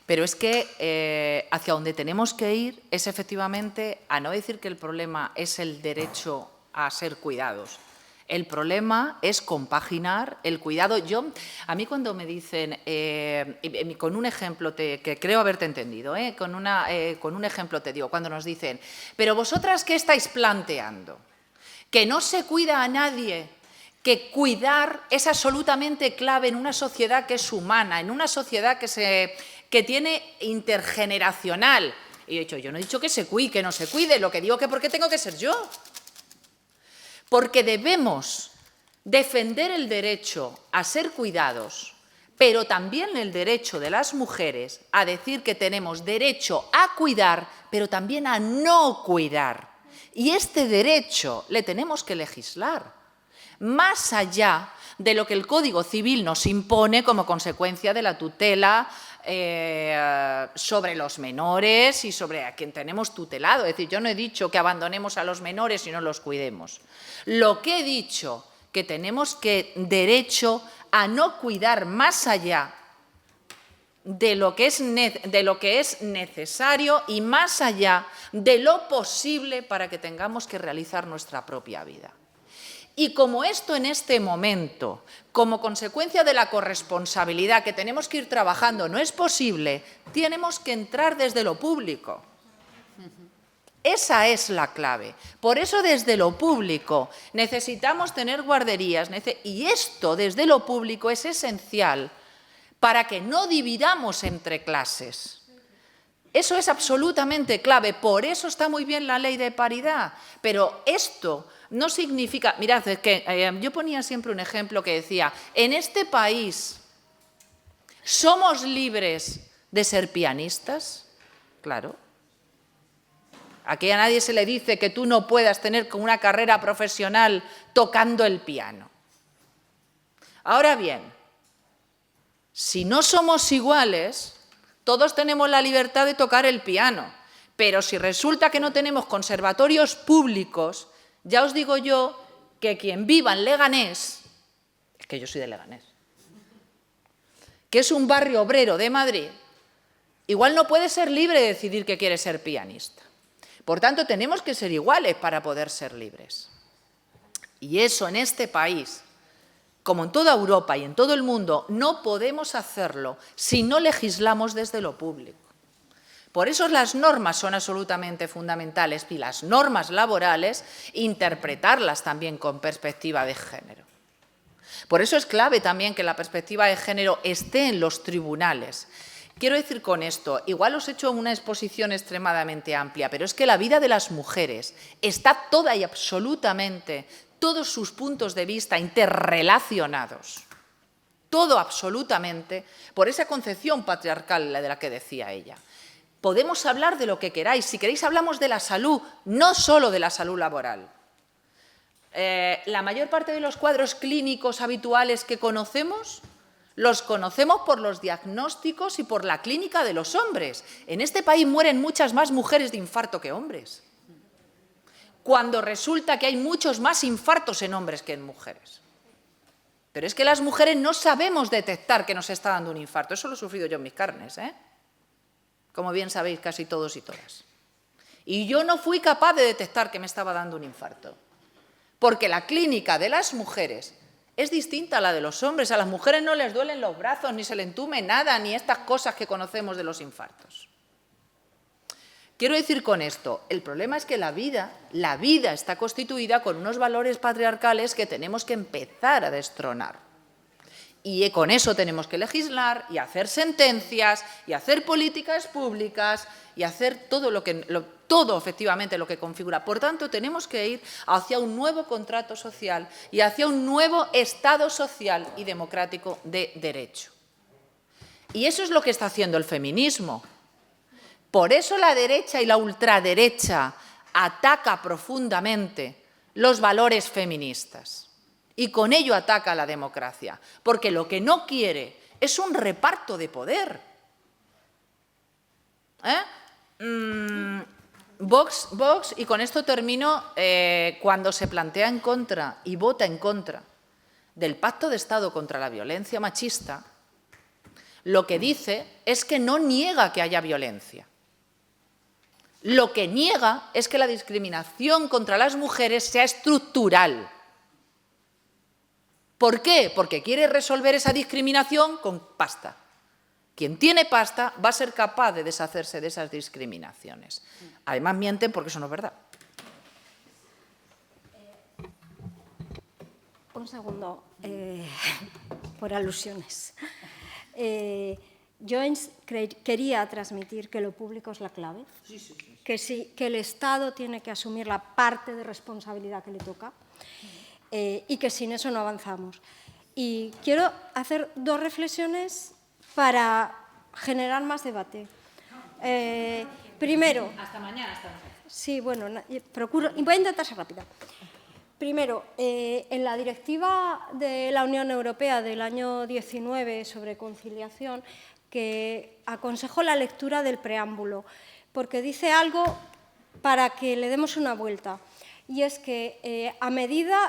Pero es que hacia donde tenemos que ir es efectivamente a no decir que el problema es el derecho a ser cuidados. El problema es compaginar el cuidado. A mí cuando me dicen, con un ejemplo que creo haberte entendido, con un ejemplo te digo, cuando nos dicen, pero vosotras ¿qué estáis planteando? Que no se cuida a nadie, que cuidar es absolutamente clave en una sociedad que es humana, en una sociedad que tiene intergeneracional. Y he dicho, yo no he dicho que se cuide, que no se cuide, lo que digo que ¿por qué tengo que ser yo? Porque debemos defender el derecho a ser cuidados, pero también el derecho de las mujeres a decir que tenemos derecho a cuidar, pero también a no cuidar. Y este derecho le tenemos que legislar, más allá de lo que el Código Civil nos impone como consecuencia de la tutela sobre los menores y sobre a quien tenemos tutelado. Es decir, yo no he dicho que abandonemos a los menores y no los cuidemos. Lo que he dicho, que tenemos derecho a no cuidar más allá de lo que es necesario y más allá de lo posible para que tengamos que realizar nuestra propia vida. Y como esto en este momento, como consecuencia de la corresponsabilidad que tenemos que ir trabajando, no es posible, tenemos que entrar desde lo público. Esa es la clave. Por eso desde lo público necesitamos tener guarderías y esto desde lo público es esencial para que no dividamos entre clases. Eso es absolutamente clave. Por eso está muy bien la ley de paridad. Pero esto no significa... Mirad, es que yo ponía siempre un ejemplo que decía, en este país, ¿somos libres de ser pianistas? Claro. Aquí a nadie se le dice que tú no puedas tener una carrera profesional tocando el piano. Ahora bien, si no somos iguales, todos tenemos la libertad de tocar el piano, pero si resulta que no tenemos conservatorios públicos, ya os digo yo que quien viva en Leganés, es que yo soy de Leganés, que es un barrio obrero de Madrid, igual no puede ser libre de decidir que quiere ser pianista. Por tanto, tenemos que ser iguales para poder ser libres. Y eso en este país, como en toda Europa y en todo el mundo, no podemos hacerlo si no legislamos desde lo público. Por eso las normas son absolutamente fundamentales y las normas laborales, interpretarlas también con perspectiva de género. Por eso es clave también que la perspectiva de género esté en los tribunales, Quiero decir con esto, igual os he hecho una exposición extremadamente amplia, pero es que la vida de las mujeres está toda y absolutamente, todos sus puntos de vista interrelacionados, todo absolutamente, por esa concepción patriarcal de la que decía ella. Podemos hablar de lo que queráis, si queréis hablamos de la salud, no solo de la salud laboral. La mayor parte de los cuadros clínicos habituales que conocemos, los conocemos por los diagnósticos y por la clínica de los hombres. En este país mueren muchas más mujeres de infarto que hombres, cuando resulta que hay muchos más infartos en hombres que en mujeres. Pero es que las mujeres no sabemos detectar que nos está dando un infarto. Eso lo he sufrido yo en mis carnes, como bien sabéis casi todos y todas. Y yo no fui capaz de detectar que me estaba dando un infarto, porque la clínica de las mujeres es distinta a la de los hombres. A las mujeres no les duelen los brazos, ni se les entume nada, ni estas cosas que conocemos de los infartos. Quiero decir con esto, el problema es que la vida está constituida con unos valores patriarcales que tenemos que empezar a destronar. Y con eso tenemos que legislar y hacer sentencias y hacer políticas públicas y hacer todo efectivamente lo que configura. Por tanto, tenemos que ir hacia un nuevo contrato social y hacia un nuevo Estado social y democrático de derecho. Y eso es lo que está haciendo el feminismo. Por eso la derecha y la ultraderecha ataca profundamente los valores feministas. Y con ello ataca a la democracia, porque lo que no quiere es un reparto de poder. Vox, y con esto termino, cuando se plantea en contra y vota en contra del Pacto de Estado contra la violencia machista, lo que dice es que no niega que haya violencia. Lo que niega es que la discriminación contra las mujeres sea estructural. ¿Por qué? Porque quiere resolver esa discriminación con pasta. Quien tiene pasta va a ser capaz de deshacerse de esas discriminaciones. Además mienten porque eso no es verdad. Un segundo, por alusiones. Yo quería transmitir que lo público es la clave, que el Estado tiene que asumir la parte de responsabilidad que le toca, y que sin eso no avanzamos. Y quiero hacer dos reflexiones para generar más debate. Primero... Hasta mañana, hasta mañana. Sí, bueno, procuro, y voy a intentar ser rápida. Primero, en la directiva de la Unión Europea del año 19 sobre conciliación, que aconsejó la lectura del preámbulo, porque dice algo para que le demos una vuelta. Y es que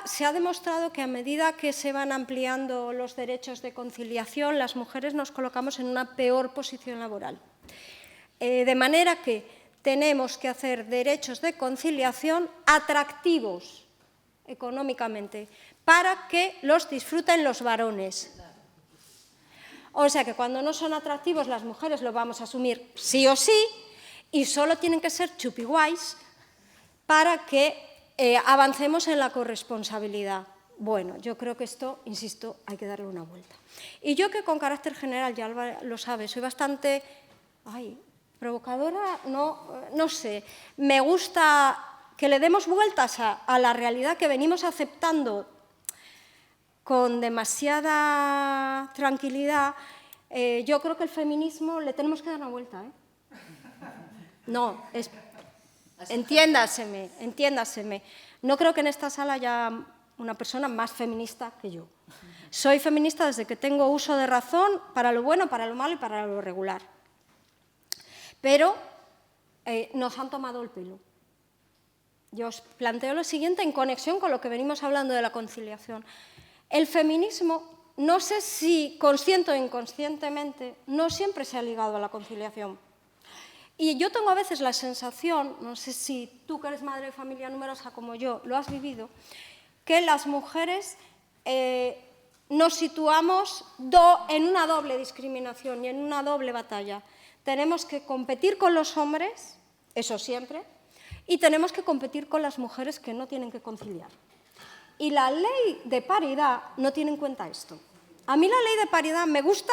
se ha demostrado que a medida que se van ampliando los derechos de conciliación, las mujeres nos colocamos en una peor posición laboral. De manera que tenemos que hacer derechos de conciliación atractivos económicamente para que los disfruten los varones. O sea que cuando no son atractivos las mujeres lo vamos a asumir sí o sí y solo tienen que ser chupiguays para que avancemos en la corresponsabilidad. Bueno, yo creo que esto, insisto, hay que darle una vuelta. Y yo que con carácter general, ya lo sabe, soy bastante provocadora, no sé, me gusta que le demos vueltas a la realidad que venimos aceptando con demasiada tranquilidad. Yo creo que el feminismo le tenemos que dar una vuelta. No, entiéndaseme. No creo que en esta sala haya una persona más feminista que yo. Soy feminista desde que tengo uso de razón, para lo bueno, para lo malo y para lo regular. Pero nos han tomado el pelo. Yo os planteo lo siguiente en conexión con lo que venimos hablando de la conciliación. El feminismo, no sé si consciente o inconscientemente, no siempre se ha ligado a la conciliación. Y yo tengo a veces la sensación, no sé si tú que eres madre de familia numerosa como yo lo has vivido, que las mujeres nos situamos en una doble discriminación y en una doble batalla. Tenemos que competir con los hombres, eso siempre, y tenemos que competir con las mujeres que no tienen que conciliar. Y la ley de paridad no tiene en cuenta esto. A mí la ley de paridad me gusta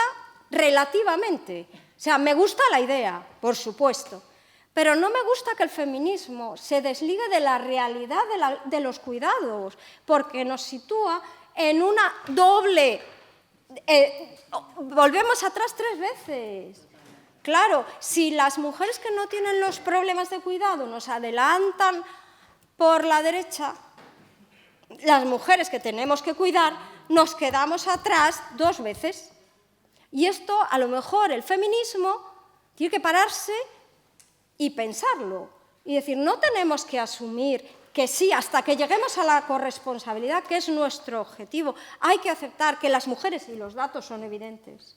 relativamente. sea, me gusta la idea, por supuesto, pero no me gusta que el feminismo se desligue de la realidad de los cuidados, porque nos sitúa en una doble... volvemos atrás 3 veces. Claro, si las mujeres que no tienen los problemas de cuidado nos adelantan por la derecha, las mujeres que tenemos que cuidar nos quedamos atrás 2 veces. Y esto, a lo mejor, el feminismo tiene que pararse y pensarlo. Y decir, no tenemos que asumir que sí, hasta que lleguemos a la corresponsabilidad, que es nuestro objetivo. Hay que aceptar que las mujeres, y los datos son evidentes,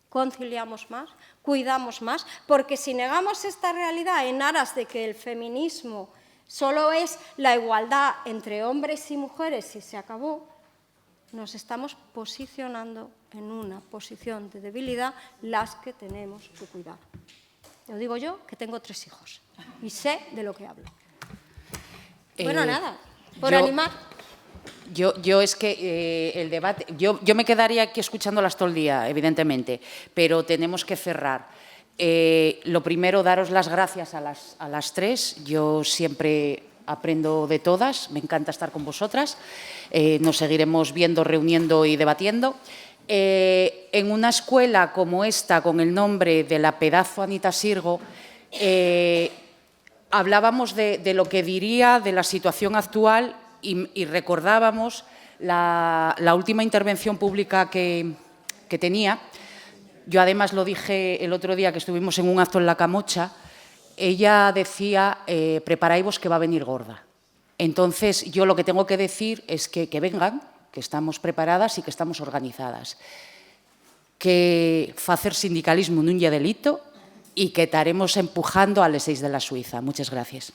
conciliamos más, cuidamos más, porque si negamos esta realidad en aras de que el feminismo solo es la igualdad entre hombres y mujeres y se acabó, nos estamos posicionando en una posición de debilidad las que tenemos que cuidar. Lo digo yo, que tengo 3 hijos y sé de lo que hablo. Bueno, nada, por animar. Yo es que el debate... Yo me quedaría aquí escuchándolas todo el día, evidentemente, pero tenemos que cerrar. Lo primero, daros las gracias a las 3. Yo siempre aprendo de todas, me encanta estar con vosotras. Nos seguiremos viendo, reuniendo y debatiendo. En una escuela como esta, con el nombre de la pedazo Anita Sirgo, hablábamos de lo que diría de la situación actual y recordábamos la última intervención pública que tenía. Yo además lo dije el otro día que estuvimos en un acto en La Camocha. Ella decía, preparaos que va a venir gorda. Entonces, yo lo que tengo que decir es que vengan, que estamos preparadas y que estamos organizadas. Que facer sindicalismo non lle delito e que estaremos empujando a les 6 de la Suiza. Muchas gracias.